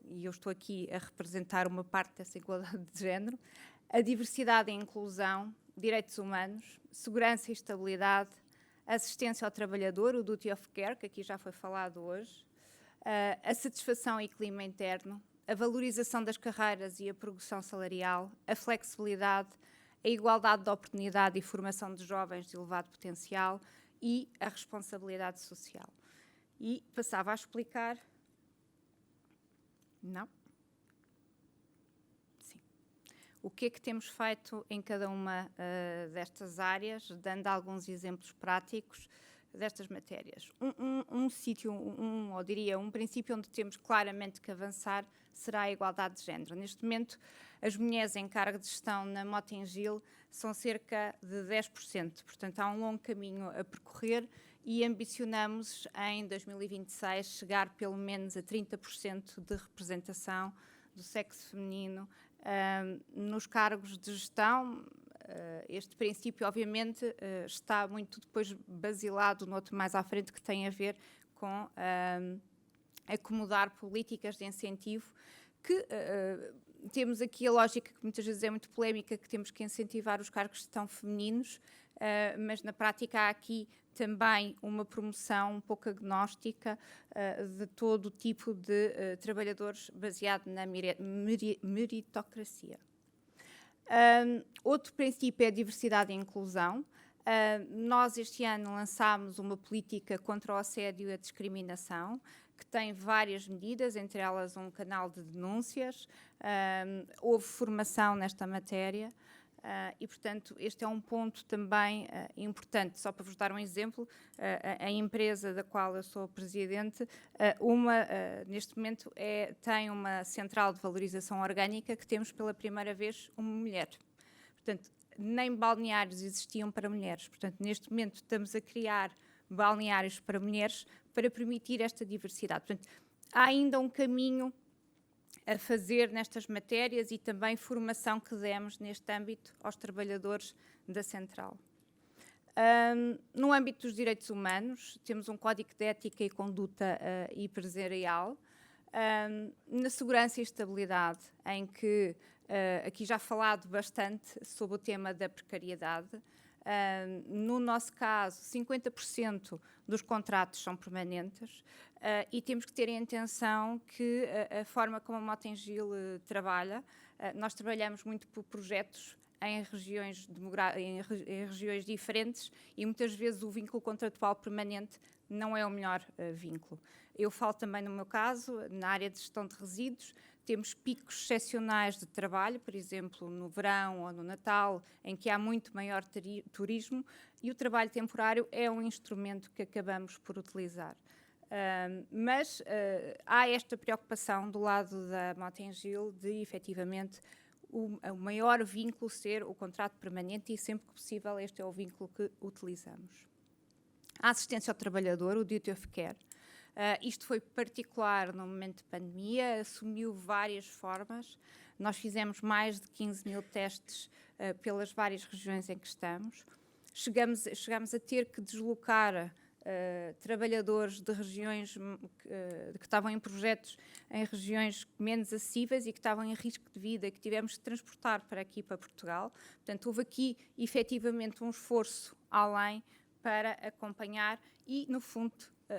e eu estou aqui a representar uma parte dessa igualdade de género, a diversidade e inclusão, direitos humanos, segurança e estabilidade, assistência ao trabalhador, o duty of care, que aqui já foi falado hoje, a satisfação e clima interno, a valorização das carreiras e a progressão salarial, a flexibilidade, a igualdade de oportunidade e formação de jovens de elevado potencial e a responsabilidade social. E passava a explicar... Não? Sim. O que é que temos feito em cada uma destas áreas, dando alguns exemplos práticos destas matérias. Ou diria, um princípio onde temos claramente que avançar será a igualdade de género. Neste momento, as mulheres em cargo de gestão na Mota-Engil são cerca de 10%, portanto há um longo caminho a percorrer e ambicionamos em 2026 chegar pelo menos a 30% de representação do sexo feminino nos cargos de gestão. Este princípio, obviamente, está muito depois basilado no outro mais à frente, que tem a ver com acomodar políticas de incentivo, que temos aqui a lógica, que muitas vezes é muito polémica, que temos que incentivar os cargos de gestão femininos, mas na prática há aqui também uma promoção um pouco agnóstica de todo o tipo de trabalhadores baseado na meritocracia. Outro princípio é a diversidade e inclusão. Nós este ano lançámos uma política contra o assédio e a discriminação, que tem várias medidas, entre elas um canal de denúncias, houve formação nesta matéria e, portanto, este é um ponto também importante. Só para vos dar um exemplo, a empresa da qual eu sou presidente, neste momento tem uma central de valorização orgânica que temos pela primeira vez uma mulher. Portanto, nem balneários existiam para mulheres. Portanto, neste momento estamos a criar balneários para mulheres para permitir esta diversidade. Portanto, há ainda um caminho a fazer nestas matérias e também formação que demos neste âmbito aos trabalhadores da central. No âmbito dos direitos humanos, temos um código de ética e conduta empresarial. Na segurança e estabilidade, em que aqui já falado bastante sobre o tema da precariedade. No nosso caso, 50% dos contratos são permanentes e temos que ter em atenção que a forma como a Mota-Engil trabalha, nós trabalhamos muito por projetos em regiões diferentes e muitas vezes o vínculo contratual permanente não é o melhor vínculo. Eu falo também no meu caso, na área de gestão de resíduos, temos picos excepcionais de trabalho, por exemplo, no verão ou no Natal, em que há muito maior turismo, e o trabalho temporário é um instrumento que acabamos por utilizar. Mas há esta preocupação do lado da Mota-Engil de, efetivamente, o maior vínculo ser o contrato permanente e, sempre que possível, este é o vínculo que utilizamos. A assistência ao trabalhador, o Duty of Care. Isto foi particular no momento de pandemia, assumiu várias formas. Nós fizemos mais de 15 mil testes pelas várias regiões em que estamos. Chegámos a ter que deslocar trabalhadores de regiões que estavam em projetos em regiões menos acessíveis e que estavam em risco de vida e que tivemos que transportar para aqui, para Portugal. Portanto, houve aqui, efetivamente, um esforço além para acompanhar e, no fundo,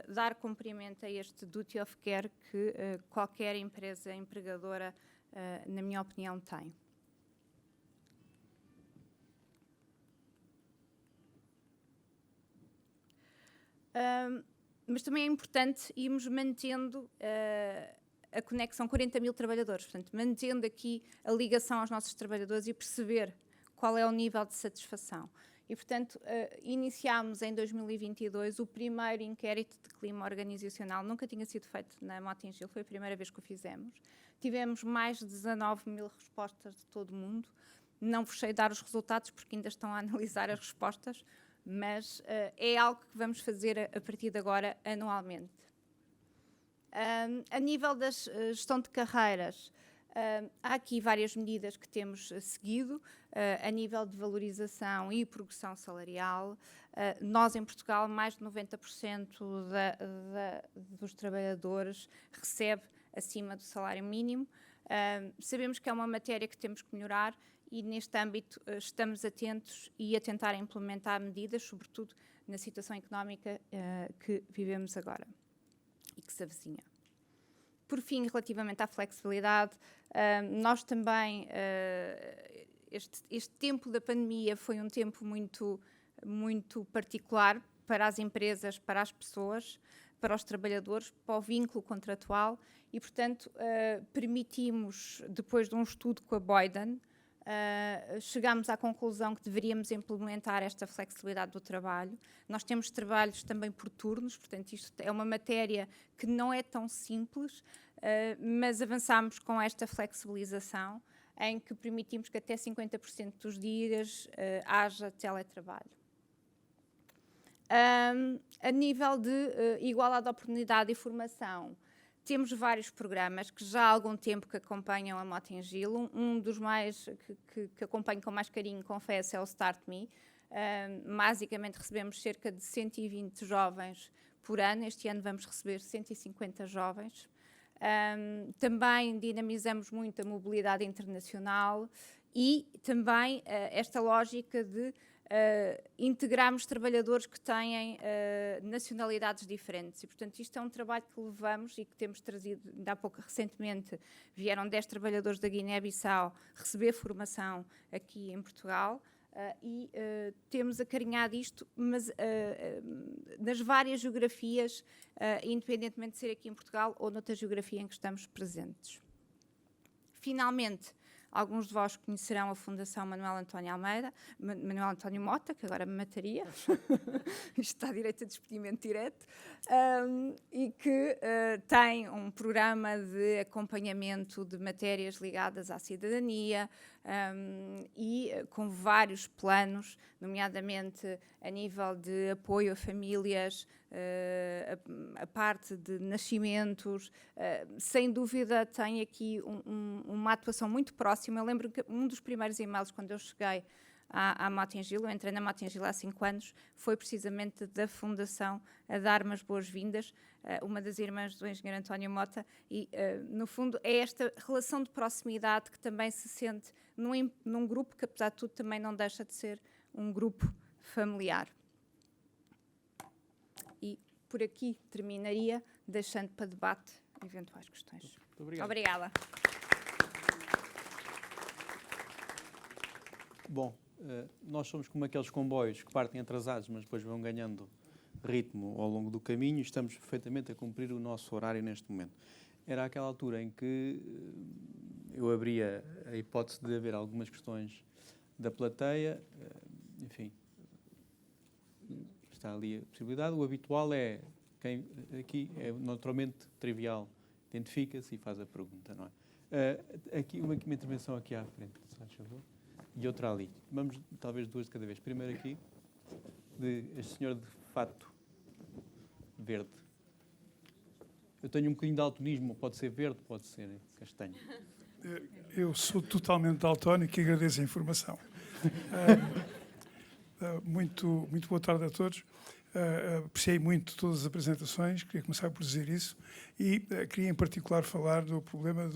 dar cumprimento a este duty of care que qualquer empresa empregadora, na minha opinião, tem. Mas também é importante irmos mantendo a conexão, 40 mil trabalhadores, portanto, mantendo aqui a ligação aos nossos trabalhadores e perceber qual é o nível de satisfação. E, portanto, iniciámos em 2022 o primeiro inquérito de clima organizacional. Nunca tinha sido feito na Mota-Engil, foi a primeira vez que o fizemos. Tivemos mais de 19 mil respostas de todo o mundo. Não vos sei dar os resultados porque ainda estão a analisar as respostas, mas é algo que vamos fazer a partir de agora anualmente. A nível da gestão de carreiras, há aqui várias medidas que temos seguido a nível de valorização e progressão salarial. Nós, em Portugal, mais de 90% dos trabalhadores recebe acima do salário mínimo. Sabemos que é uma matéria que temos que melhorar e, neste âmbito, estamos atentos e a tentar implementar medidas, sobretudo na situação económica que vivemos agora e que se avizinha. Por fim, relativamente à flexibilidade, nós também, este tempo da pandemia foi um tempo muito particular para as empresas, para as pessoas, para os trabalhadores, para o vínculo contratual e, portanto, permitimos, depois de um estudo com a Boyden, chegámos à conclusão que deveríamos implementar esta flexibilidade do trabalho. Nós temos trabalhos também por turnos, portanto, isto é uma matéria que não é tão simples, mas avançámos com esta flexibilização, em que permitimos que até 50% dos dias haja teletrabalho. A nível de igualdade de oportunidade e formação, temos vários programas que já há algum tempo que acompanham a Mota-Engil. Um dos mais que acompanho com mais carinho, confesso, é o Start Me. Basicamente recebemos cerca de 120 jovens por ano. Este ano vamos receber 150 jovens. Também dinamizamos muito a mobilidade internacional e também esta lógica de integrarmos trabalhadores que têm nacionalidades diferentes. E, portanto, isto é um trabalho que levamos e que temos trazido, ainda há pouco, recentemente, vieram 10 trabalhadores da Guiné-Bissau receber formação aqui em Portugal. Temos acarinhado isto, mas nas várias geografias, independentemente de ser aqui em Portugal ou noutra geografia em que estamos presentes. Finalmente, alguns de vós conhecerão a Fundação Manuel António Mota, que agora me mataria, isto está a direito a despedimento direto, e que tem um programa de acompanhamento de matérias ligadas à cidadania e com vários planos, nomeadamente a nível de apoio a famílias, a parte de nascimentos. Sem dúvida tem aqui uma atuação muito próxima. Eu lembro que um dos primeiros e-mails, quando eu cheguei à Mota-Engil, eu entrei na Mota-Engil há 5 anos, foi precisamente da Fundação a dar-me as boas-vindas, uma das irmãs do engenheiro António Mota, e no fundo é esta relação de proximidade que também se sente num grupo que, apesar de tudo, também não deixa de ser um grupo familiar. E por aqui terminaria, deixando para debate eventuais questões. Muito obrigado. Obrigada. Bom, nós somos como aqueles comboios que partem atrasados, mas depois vão ganhando ritmo ao longo do caminho e estamos perfeitamente a cumprir o nosso horário neste momento. Era aquela altura em que eu abria a hipótese de haver algumas questões da plateia, enfim, está ali a possibilidade. O habitual é, quem aqui é naturalmente trivial, identifica-se e faz a pergunta, não é? Aqui, uma intervenção aqui à frente, se faz favor. E outra ali. Vamos, talvez, 2 de cada vez. Primeiro aqui, de este senhor de fato verde. Eu tenho um bocadinho de daltonismo, pode ser verde, pode ser castanho. Eu sou totalmente daltónico e agradeço a informação. Muito boa tarde a todos. Apreciei muito todas as apresentações, queria começar por dizer isso, e queria em particular falar do problema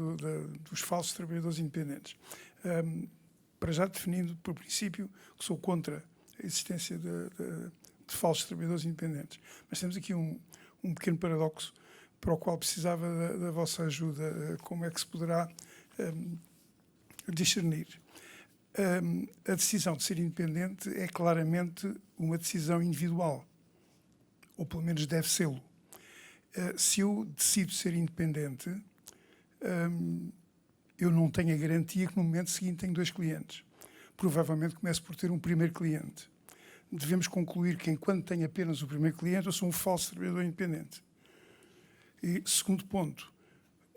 dos falsos trabalhadores independentes. Para já definindo, por princípio, que sou contra a existência de falsos trabalhadores independentes. Mas temos aqui um pequeno paradoxo para o qual precisava da vossa ajuda. Como é que se poderá discernir? A decisão de ser independente é claramente uma decisão individual, ou pelo menos deve sê-lo. Se eu decido ser independente, eu não tenho a garantia que no momento seguinte tenho 2 clientes. Provavelmente começo por ter um primeiro cliente. Devemos concluir que enquanto tenho apenas o primeiro cliente, eu sou um falso trabalhador independente. E segundo ponto,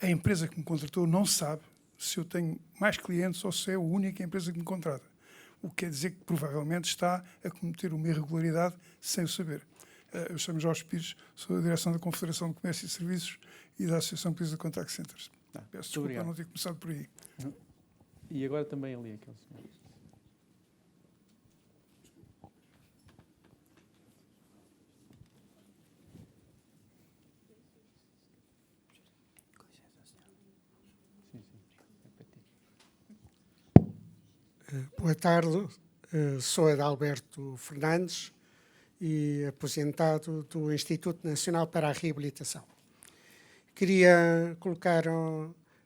a empresa que me contratou não sabe se eu tenho mais clientes ou se é a única empresa que me contrata. O que quer dizer que provavelmente está a cometer uma irregularidade sem o saber. Eu chamo Jorge Pires, sou da direção da Confederação de Comércio e Serviços e da Associação Portuguesa de Contact Centers. Peço desculpa por não ter começado por aí. E agora também ali aquele senhor. Boa tarde, sou Adalberto Fernandes e aposentado do Instituto Nacional para a Reabilitação. Queria colocar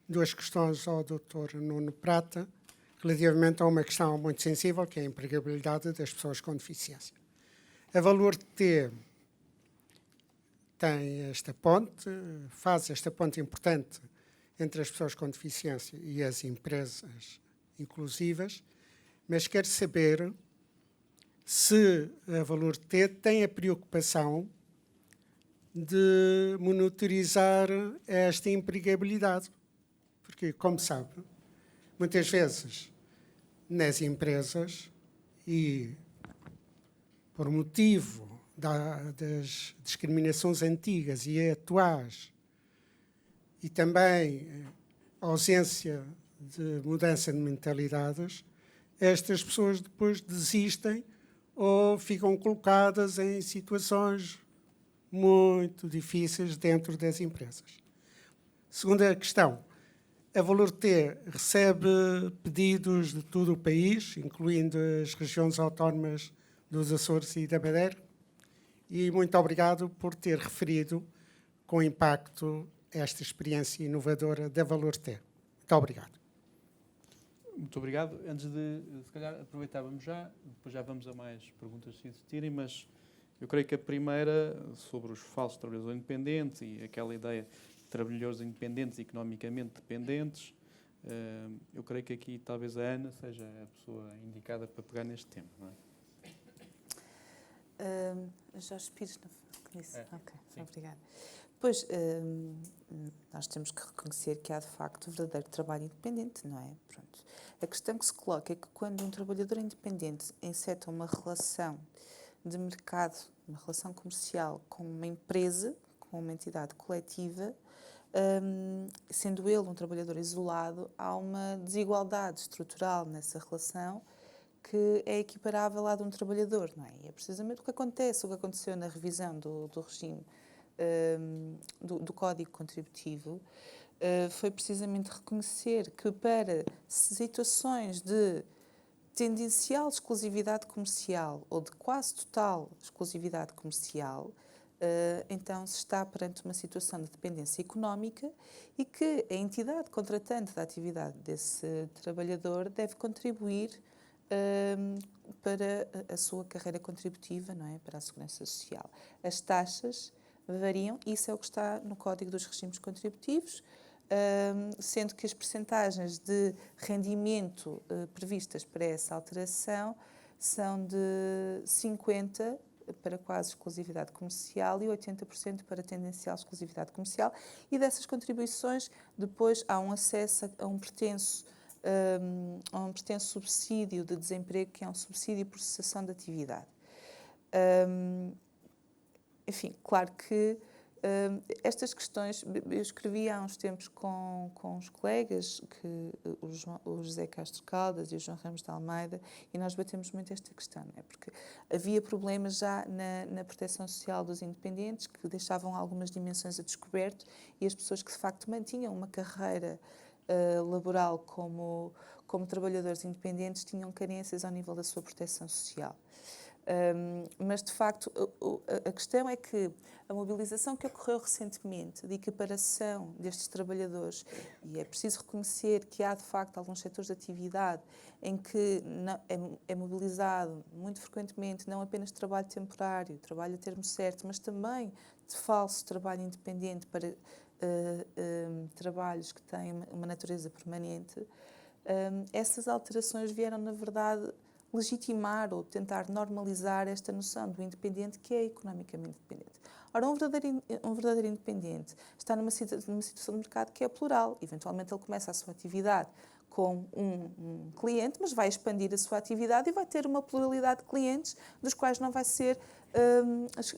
duas questões ao Dr. Nuno Prata, relativamente a uma questão muito sensível, que é a empregabilidade das pessoas com deficiência. A Valor T tem esta ponte, faz esta ponte importante entre as pessoas com deficiência e as empresas inclusivas, mas quero saber se a Valor T tem a preocupação de monitorizar esta empregabilidade. Porque, como sabe, muitas vezes nas empresas e por motivo das discriminações antigas e atuais e também a ausência de mudança de mentalidades, estas pessoas depois desistem ou ficam colocadas em situações muito difíceis dentro das empresas. Segunda questão, a Valor T recebe pedidos de todo o país, incluindo as regiões autónomas dos Açores e da Madeira, e muito obrigado por ter referido com impacto esta experiência inovadora da Valor T. Muito obrigado. Muito obrigado. Antes de, se calhar, aproveitávamos já, depois já vamos a mais perguntas se existirem, mas eu creio que a primeira, sobre os falsos trabalhadores independentes e aquela ideia de trabalhadores independentes e economicamente dependentes, eu creio que aqui talvez a Ana seja a pessoa indicada para pegar neste tema, não é? Jorge Pires, não disse? É, Ok, sim. obrigada. Pois, nós temos que reconhecer que há, de facto, verdadeiro trabalho independente, não é? Pronto. A questão que se coloca é que quando um trabalhador independente enceta uma relação de mercado, uma relação comercial com uma empresa, com uma entidade coletiva, sendo ele um trabalhador isolado, há uma desigualdade estrutural nessa relação que é equiparável à de um trabalhador, não é? E é precisamente o que acontece, o que aconteceu na revisão do regime do Código Contributivo, foi precisamente reconhecer que para situações de tendencial exclusividade comercial ou de quase total exclusividade comercial, então se está perante uma situação de dependência económica e que a entidade contratante da atividade desse trabalhador deve contribuir para a sua carreira contributiva, não é? Para a segurança social. As taxas variam, isso é o que está no Código dos Regimes Contributivos, sendo que as percentagens de rendimento previstas para essa alteração são de 50% para quase exclusividade comercial e 80% para tendencial exclusividade comercial, e dessas contribuições depois há um acesso a um pretenso subsídio de desemprego, que é um subsídio por cessação de atividade. Enfim, claro que estas questões, eu escrevi há uns tempos com os colegas, o José Castro Caldas e o João Ramos de Almeida, e nós batemos muito esta questão, não é? Porque havia problemas já na proteção social dos independentes, que deixavam algumas dimensões a descoberto, e as pessoas que de facto mantinham uma carreira laboral como trabalhadores independentes tinham carências ao nível da sua proteção social. Mas, de facto, a questão é que a mobilização que ocorreu recentemente de equiparação destes trabalhadores, e é preciso reconhecer que há, de facto, alguns setores de atividade em que é mobilizado muito frequentemente não apenas trabalho temporário, trabalho a termo certo, mas também de falso trabalho independente para trabalhos que têm uma natureza permanente. Essas alterações vieram, na verdade, legitimar ou tentar normalizar esta noção do independente que é economicamente dependente. Ora, um verdadeiro independente está numa situação de mercado que é plural. Eventualmente ele começa a sua atividade com um cliente, mas vai expandir a sua atividade e vai ter uma pluralidade de clientes dos quais não vai ser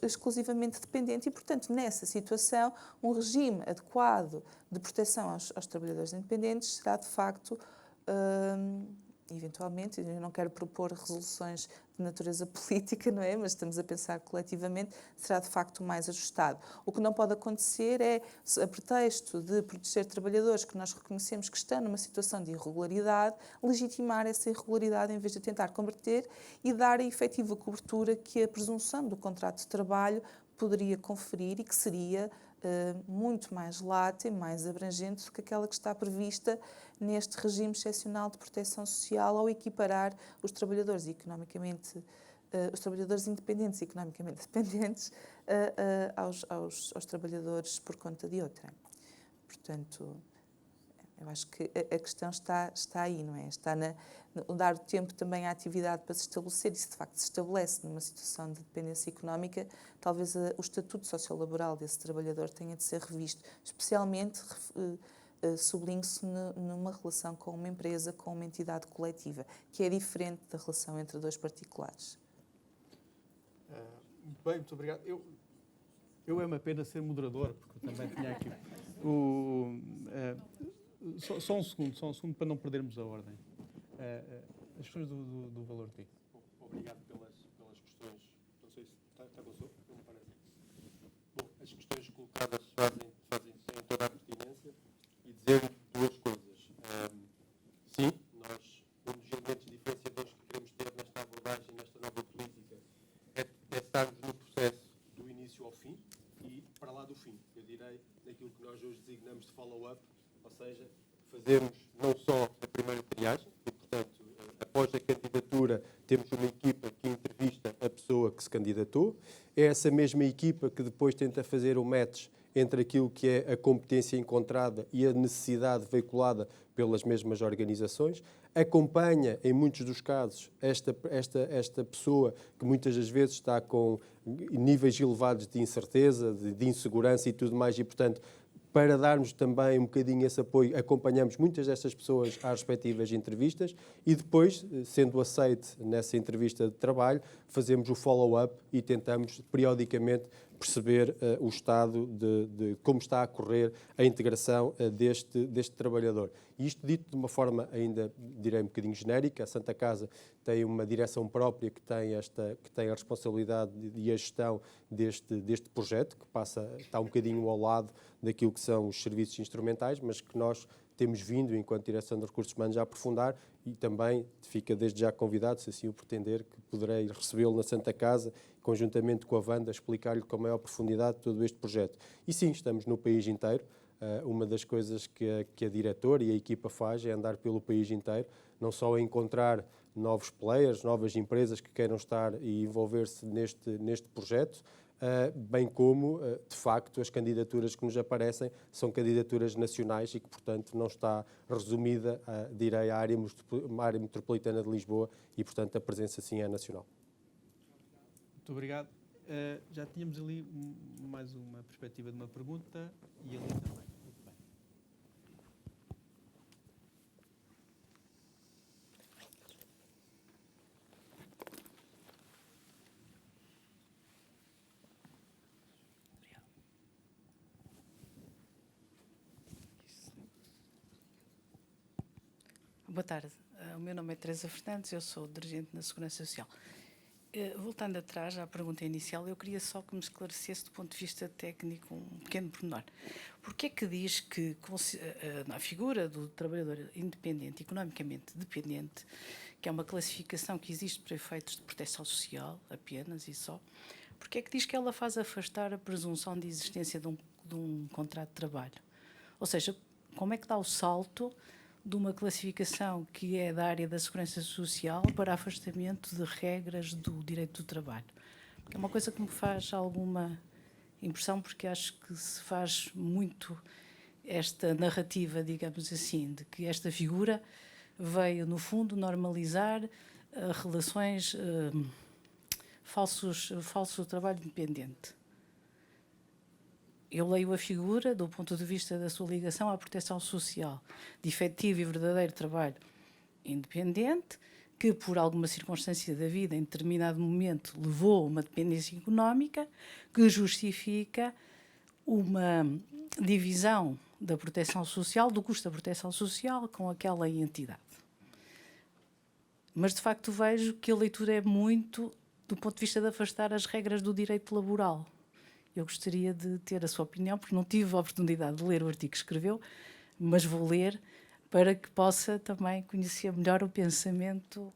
exclusivamente dependente. E, portanto, nessa situação, um regime adequado de proteção aos trabalhadores independentes será, de facto, eventualmente, eu não quero propor resoluções de natureza política, não é? Mas estamos a pensar coletivamente, será de facto mais ajustado. O que não pode acontecer é, a pretexto de proteger trabalhadores que nós reconhecemos que estão numa situação de irregularidade, legitimar essa irregularidade em vez de tentar combater e dar a efetiva cobertura que a presunção do contrato de trabalho poderia conferir e que seria muito mais lata e mais abrangente do que aquela que está prevista neste regime excepcional de proteção social ao equiparar os trabalhadores economicamente os trabalhadores independentes e economicamente dependentes aos trabalhadores por conta de outra. Portanto, eu acho que a questão está aí, não é? Está no dar tempo também à atividade para se estabelecer, e se de facto se estabelece numa situação de dependência económica, talvez o estatuto sociolaboral desse trabalhador tenha de ser revisto, especialmente sublinho-se numa relação com uma empresa, com uma entidade coletiva, que é diferente da relação entre dois particulares. Muito bem, muito obrigado. Eu é uma pena ser moderador, porque eu também tinha aqui só um segundo para não perdermos a ordem. As questões do valor T. Obrigado pelas questões. Não sei se está com o som, não me parece. Bom, as questões colocadas têm toda a pertinência e dizer duas coisas. Sim, um dos elementos diferenciadores que queremos ter nesta abordagem, nesta nova política, é estarmos no processo do início ao fim e para lá do fim. Eu direi naquilo que nós hoje designamos de follow-up, ou seja, fazermos não só a primeira triagem, e, portanto, após a candidatura, temos uma equipa que entrevista a pessoa que se candidatou. É essa mesma equipa que depois tenta fazer o match entre aquilo que é a competência encontrada e a necessidade veiculada pelas mesmas organizações. Acompanha, em muitos dos casos, esta pessoa que muitas das vezes está com níveis elevados de incerteza, de insegurança e tudo mais, e, portanto, para darmos também um bocadinho esse apoio, acompanhamos muitas destas pessoas às respectivas entrevistas e depois, sendo aceite nessa entrevista de trabalho, fazemos o follow-up e tentamos periodicamente perceber o estado de como está a correr a integração deste trabalhador. E isto dito de uma forma ainda, direi, um bocadinho genérica. A Santa Casa tem uma direção própria que tem a responsabilidade e a gestão deste projeto, que está um bocadinho ao lado daquilo que são os serviços instrumentais, mas que nós temos vindo, enquanto Direção de Recursos Humanos, a aprofundar, e também fica desde já convidado, se assim o pretender, que poderei recebê-lo na Santa Casa, conjuntamente com a Wanda, explicar-lhe com a maior profundidade todo este projeto. E sim, estamos no país inteiro. Uma das coisas que a diretora e a equipa faz é andar pelo país inteiro, não só a encontrar novos players, novas empresas que queiram estar e envolver-se neste projeto, bem como, de facto, as candidaturas que nos aparecem são candidaturas nacionais e que, portanto, não está resumida, direi, à área metropolitana de Lisboa e, portanto, a presença sim é nacional. Muito obrigado. Já tínhamos ali mais uma perspectiva de uma pergunta e ali também. Muito bem. Boa tarde. O meu nome é Teresa Fernandes, eu sou dirigente na Segurança Social. Voltando atrás à pergunta inicial, eu queria só que me esclarecesse do ponto de vista técnico um pequeno pormenor. Porquê é que diz que a figura do trabalhador independente, economicamente dependente, que é uma classificação que existe para efeitos de proteção social apenas e só, porquê é que diz que ela faz afastar a presunção de existência de um contrato de trabalho? Ou seja, como é que dá o salto de uma classificação que é da área da segurança social para afastamento de regras do direito do trabalho? Porque é uma coisa que me faz alguma impressão, porque acho que se faz muito esta narrativa, digamos assim, de que esta figura veio, no fundo, normalizar relações, falso trabalho independente. Eu leio a figura do ponto de vista da sua ligação à proteção social, de efetivo e verdadeiro trabalho independente, que por alguma circunstância da vida, em determinado momento, levou a uma dependência económica, que justifica uma divisão da proteção social, do custo da proteção social com aquela entidade. Mas, de facto, vejo que a leitura é muito do ponto de vista de afastar as regras do direito laboral. Eu gostaria de ter a sua opinião, porque não tive a oportunidade de ler o artigo que escreveu, mas vou ler para que possa também conhecer melhor o pensamento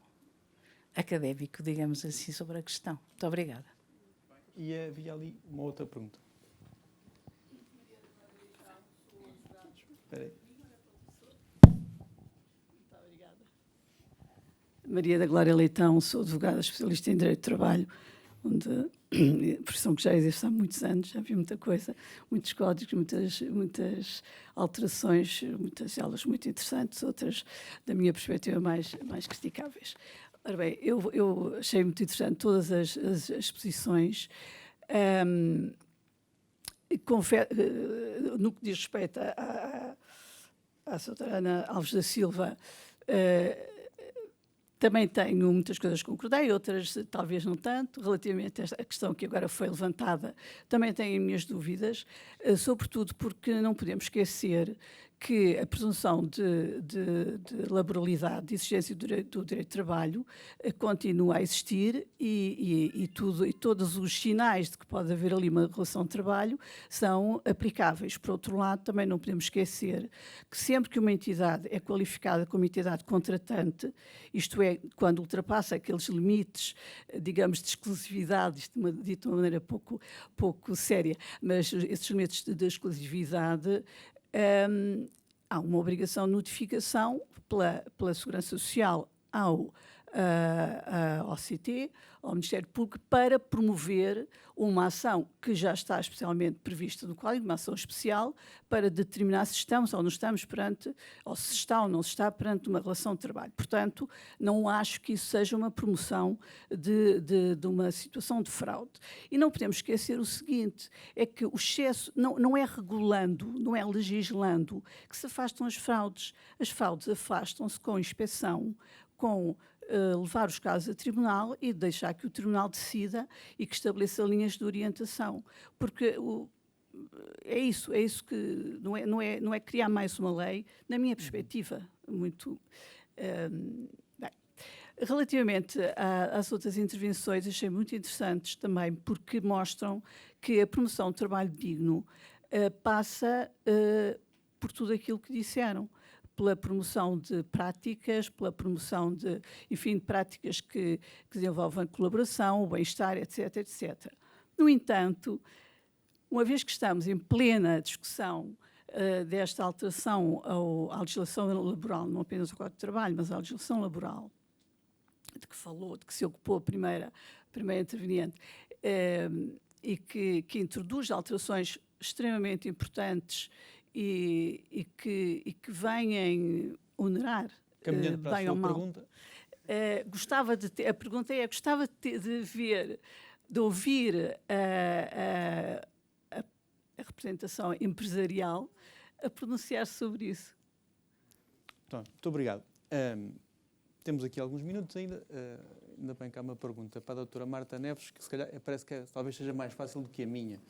académico, digamos assim, sobre a questão. Muito obrigada. E havia ali uma outra pergunta. Espera aí. Maria da Glória Leitão, sou advogada especialista em Direito do Trabalho, onde profissão que já existe há muitos anos, já vi muita coisa, muitos códigos, muitas alterações, muitas delas muito interessantes, outras, da minha perspectiva, mais criticáveis. Ora bem, eu achei muito interessante todas as posições. No que diz respeito à Sra. Ana Alves da Silva, também tenho muitas coisas que concordei, outras talvez não tanto. Relativamente a esta questão que agora foi levantada, também tenho minhas dúvidas, sobretudo porque não podemos esquecer que a presunção de laboralidade, de exigência do direito de trabalho continua a existir e todos os sinais de que pode haver ali uma relação de trabalho são aplicáveis. Por outro lado, também não podemos esquecer que sempre que uma entidade é qualificada como entidade contratante, isto é, quando ultrapassa aqueles limites, digamos, de exclusividade, isto dito de uma maneira pouco séria, mas esses limites de exclusividade, há uma obrigação de notificação pela Segurança Social ao OCT, ao Ministério Público, para promover uma ação que já está especialmente prevista no Código, uma ação especial, para determinar se estamos ou não estamos perante, ou se está ou não se está perante uma relação de trabalho. Portanto, não acho que isso seja uma promoção de uma situação de fraude. E não podemos esquecer o seguinte, é que o excesso não é regulando, não é legislando que se afastam as fraudes. As fraudes afastam-se com inspeção, com levar os casos a tribunal e deixar que o tribunal decida e que estabeleça linhas de orientação. Porque é isso que não é criar mais uma lei, na minha perspectiva, muito... bem. Relativamente às outras intervenções, achei muito interessantes também, porque mostram que a promoção do trabalho digno passa por tudo aquilo que disseram, pela promoção de práticas, pela promoção de práticas que desenvolvam a colaboração, o bem-estar, etc, etc. No entanto, uma vez que estamos em plena discussão desta alteração à legislação laboral, não apenas ao Código de Trabalho, mas à legislação laboral, de que falou, de que se ocupou a primeira interveniente, e que introduz alterações extremamente importantes e que venham onerar, Caminhando para bem a ou sua mal. pergunta. A pergunta é, gostava de ouvir a representação empresarial a pronunciar sobre isso. Pronto, muito obrigado. Temos aqui alguns minutos ainda. Ainda bem que há uma pergunta para a doutora Marta Neves, que se calhar parece que talvez seja mais fácil do que a minha.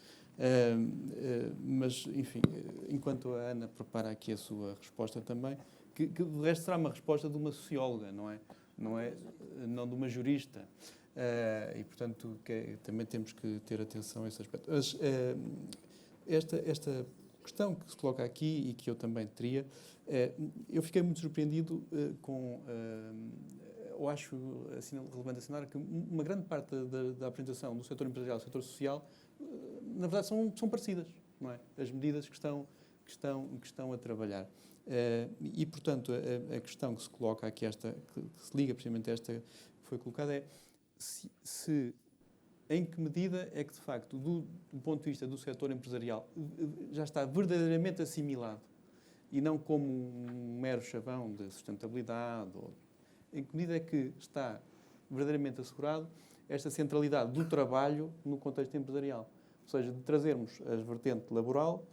Mas, enfim, enquanto a Ana prepara aqui a sua resposta também, que de resto será uma resposta de uma socióloga, não de uma jurista. E, portanto, também temos que ter atenção a esse aspecto. Mas, esta questão que se coloca aqui e que eu também teria, eu fiquei muito surpreendido com... eu acho assim, relevante assinalar que uma grande parte da apresentação do setor empresarial e do setor social, na verdade, são parecidas, não é? As medidas que estão a trabalhar. E, portanto, a questão que se coloca aqui, que se liga precisamente a esta que foi colocada, é em que medida é que, de facto, do ponto de vista do setor empresarial, já está verdadeiramente assimilado e não como um mero chavão de sustentabilidade, em que medida é que está verdadeiramente assegurado esta centralidade do trabalho no contexto empresarial. Ou seja, de trazermos a vertente laboral.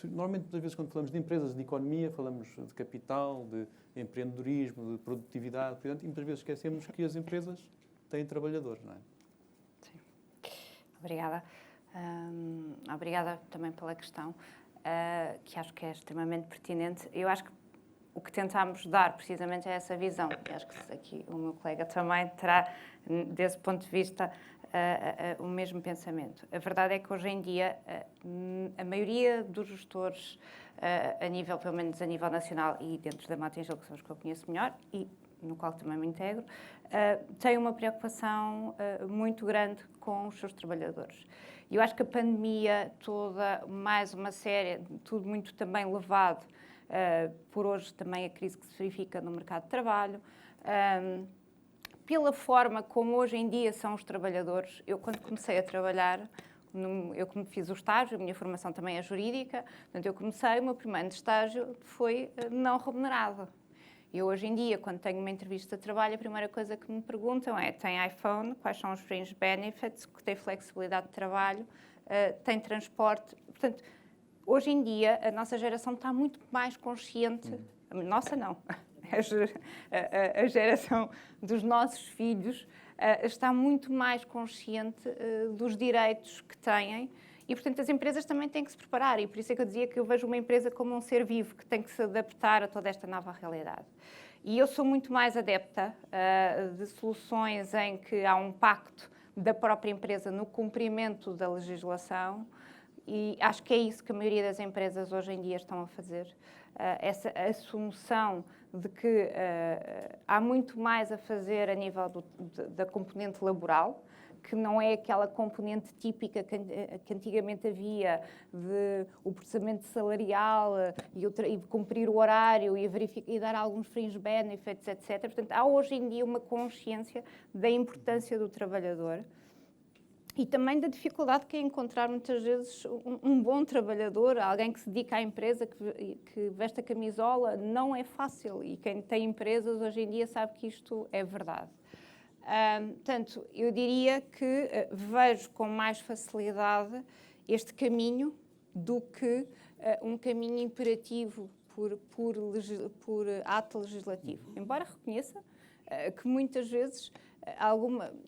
Normalmente, muitas vezes, quando falamos de empresas, de economia, falamos de capital, de empreendedorismo, de produtividade, portanto, e muitas vezes esquecemos que as empresas têm trabalhadores, não é? Sim. Obrigada. Obrigada também pela questão, que acho que é extremamente pertinente. Eu acho que o que tentámos dar precisamente é essa visão. E acho que aqui o meu colega também terá, desse ponto de vista, o mesmo pensamento. A verdade é que hoje em dia a maioria dos gestores, pelo menos a nível nacional e dentro da Mata Angel, que são os que eu conheço melhor e no qual também me integro, têm uma preocupação muito grande com os seus trabalhadores. E eu acho que a pandemia toda, mais uma série, tudo muito também levado por hoje também a crise que se verifica no mercado de trabalho, pela forma como hoje em dia são os trabalhadores. Eu, quando comecei a trabalhar, eu fiz o estágio, a minha formação também é jurídica, portanto, eu comecei, o meu primeiro ano de estágio foi não remunerado. E hoje em dia, quando tenho uma entrevista de trabalho, a primeira coisa que me perguntam é: tem iPhone? Quais são os fringe benefits? Tem flexibilidade de trabalho? Tem transporte? Portanto, hoje em dia, a nossa geração está muito mais consciente. A nossa não. A geração dos nossos filhos está muito mais consciente dos direitos que têm e, portanto, as empresas também têm que se preparar. E por isso é que eu dizia que eu vejo uma empresa como um ser vivo que tem que se adaptar a toda esta nova realidade. E eu sou muito mais adepta de soluções em que há um pacto da própria empresa no cumprimento da legislação, e acho que é isso que a maioria das empresas hoje em dia estão a fazer. Essa assunção de que há muito mais a fazer a nível da componente laboral, que não é aquela componente típica que antigamente havia de o processamento salarial e cumprir o horário e dar alguns fringe benefits, etc. Portanto, há hoje em dia uma consciência da importância do trabalhador e também da dificuldade que é encontrar muitas vezes um bom trabalhador, alguém que se dedica à empresa, que veste a camisola, não é fácil. E quem tem empresas hoje em dia sabe que isto é verdade. Portanto, eu diria que vejo com mais facilidade este caminho do que um caminho imperativo por ato legislativo. Embora reconheça que muitas vezes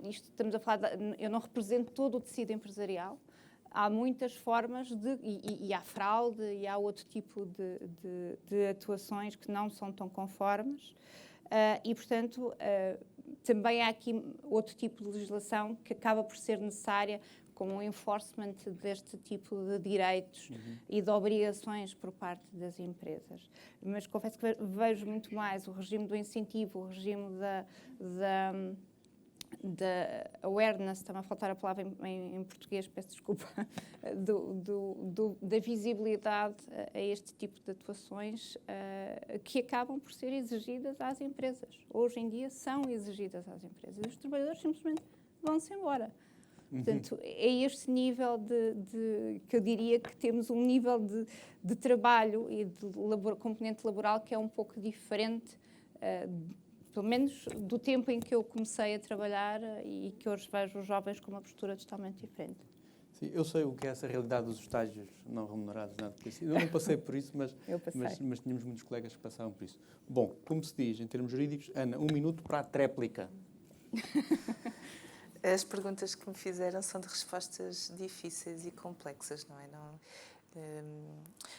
isto estamos a falar, eu não represento todo o tecido empresarial, há muitas formas e há fraude e há outro tipo de atuações que não são tão conformes e, portanto, também há aqui outro tipo de legislação que acaba por ser necessária, como o enforcement deste tipo de direitos e de obrigações por parte das empresas. Mas confesso que vejo muito mais o regime do incentivo, o regime da awareness, está-me a faltar a palavra em português, peço desculpa, da visibilidade a este tipo de atuações que acabam por ser exigidas às empresas. Hoje em dia são exigidas às empresas e os trabalhadores simplesmente vão-se embora. Portanto, é este nível que eu diria que temos um nível de trabalho e de componente laboral que é um pouco diferente, pelo menos do tempo em que eu comecei a trabalhar e que hoje vejo os jovens com uma postura totalmente diferente. Sim, eu sei o que é essa realidade dos estágios não remunerados, nada parecido. Eu não passei por isso, mas tínhamos muitos colegas que passaram por isso. Bom, como se diz em termos jurídicos, Ana, 1 minuto para a tréplica. As perguntas que me fizeram são de respostas difíceis e complexas, não é?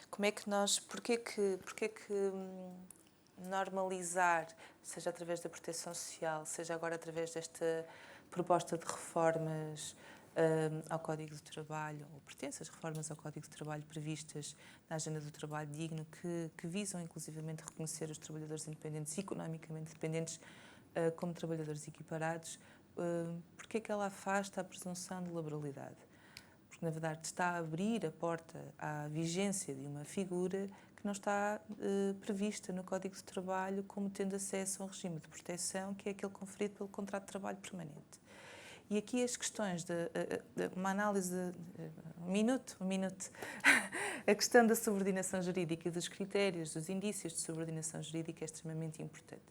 Como é que nós, porquê que normalizar, seja através da proteção social, seja agora através desta proposta de reformas ao Código do Trabalho, ou pretensas reformas ao Código do Trabalho previstas na Agenda do Trabalho Digno, que visam inclusivamente reconhecer os trabalhadores independentes e economicamente dependentes como trabalhadores equiparados, porque é que ela afasta a presunção de laboralidade? Porque, na verdade, está a abrir a porta à vigência de uma figura que não está prevista no Código de Trabalho como tendo acesso a um regime de proteção, que é aquele conferido pelo contrato de trabalho permanente. E aqui as questões uma análise um minuto, a questão da subordinação jurídica e dos critérios, dos indícios de subordinação jurídica é extremamente importante.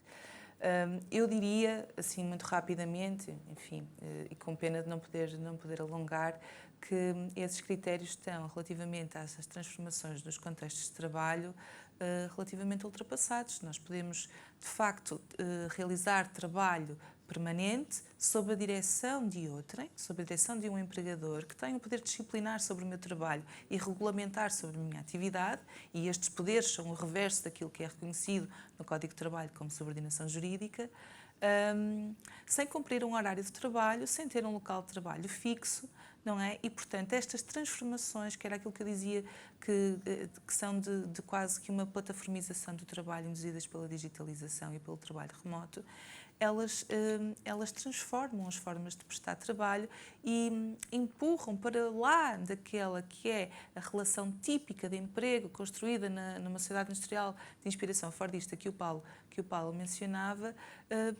Eu diria, assim, muito rapidamente, enfim, e com pena de não poder alongar, que esses critérios estão, relativamente às transformações nos contextos de trabalho, relativamente ultrapassados. Nós podemos, de facto, realizar trabalho permanente sob a direção de outrem, sob a direção de um empregador que tem o poder disciplinar sobre o meu trabalho e regulamentar sobre a minha atividade, e estes poderes são o reverso daquilo que é reconhecido no Código de Trabalho como subordinação jurídica, sem cumprir um horário de trabalho, sem ter um local de trabalho fixo, não é? E, portanto, estas transformações, que era aquilo que eu dizia, que são de quase que uma plataformização do trabalho induzidas pela digitalização e pelo trabalho remoto, elas transformam as formas de prestar trabalho e empurram para lá daquela que é a relação típica de emprego construída numa sociedade industrial de inspiração fordista que o Paulo mencionava,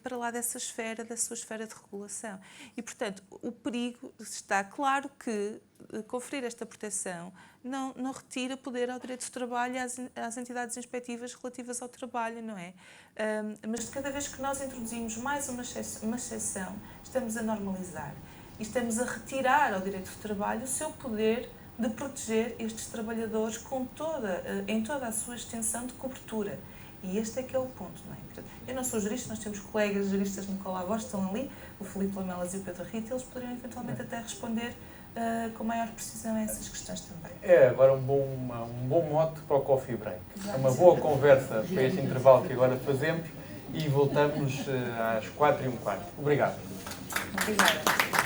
para lá da sua esfera de regulação. E, portanto, o perigo está claro que conferir esta proteção não retira poder ao direito do trabalho e às entidades inspectivas relativas ao trabalho, não é? Mas cada vez que nós introduzimos mais uma exceção, estamos a normalizar e estamos a retirar ao direito do trabalho o seu poder de proteger estes trabalhadores em toda a sua extensão de cobertura. E este é que é o ponto, não é? Portanto, eu não sou jurista, nós temos colegas juristas no Colabor, estão ali, o Filipe Lamelas e o Pedro Rita, eles poderiam eventualmente até responder com maior precisão a essas questões também. É agora um bom mote para o Coffee Break. É uma boa conversa para este intervalo que agora fazemos e voltamos às 4h15. Obrigado. Obrigada.